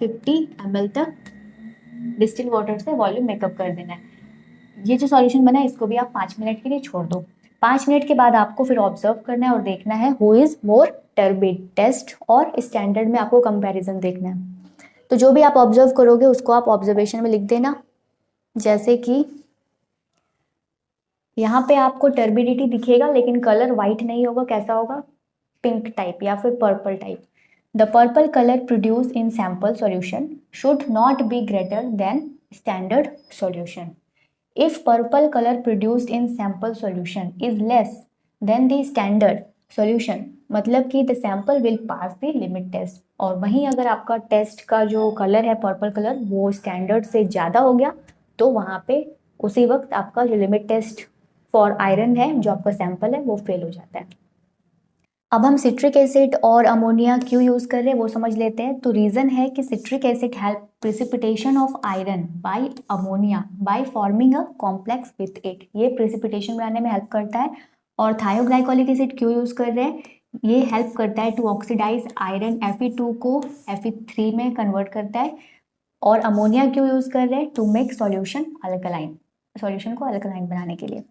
50 ml तक डिस्टिल वाटर से वॉल्यूम मेकअप कर देना है। ये जो सॉल्यूशन बना है इसको भी आप 5 मिनट के लिए छोड़ दो। 5 मिनट के बाद आपको फिर ऑब्जर्व करना है और देखना है who is more turbid, test और स्टैंडर्ड में आपको कंपैरिजन देखना है। तो जो भी आप ऑब्जर्व करोगे उसको आप ऑब्जर्वेशन में लिख देना। जैसे कि यहाँ पे आपको टर्बिडिटी दिखेगा लेकिन कलर व्हाइट नहीं होगा, कैसा होगा, पिंक टाइप या फिर purple type. The purple colour produce in sample solution should not be greater than standard solution. If purple color produced in sample solution is less than the standard solution, मतलब कि the sample will pass the limit test। और वहीं अगर आपका test का जो colour है purple colour वो स्टैंडर्ड से ज़्यादा हो गया तो वहाँ पे उसी वक्त आपका जो लिमिट टेस्ट फॉर आयरन है जो आपका सैंपल है वो फेल हो जाता है। अब हम सिट्रिक एसिड और अमोनिया क्यों यूज़ कर रहे हैं वो समझ लेते हैं। तो रीज़न है कि citric acid help precipitation of iron bye ammonia by forming a complex with it. ये प्रिसिपिटेशन बनाने में हेल्प करता है। और थायोग्लाइकोलिक एसिड क्यों यूज़ कर रहे हैं, ये हेल्प करता है टू ऑक्सीडाइज आयरन Fe2 को Fe3 में कन्वर्ट करता है। और अमोनिया क्यों यूज़ कर रहे हैं? To make solution alkaline, solution को अल्कलाइन बनाने के लिए।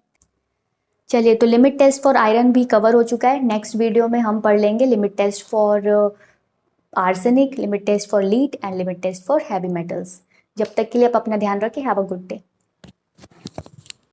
चलिए, तो लिमिट टेस्ट फॉर आयरन भी कवर हो चुका है। नेक्स्ट वीडियो में हम पढ़ लेंगे limit test for arsenic, limit test for lead and limit test for heavy metals. जब तक के लिए आप अपना ध्यान रखें। Have a good day.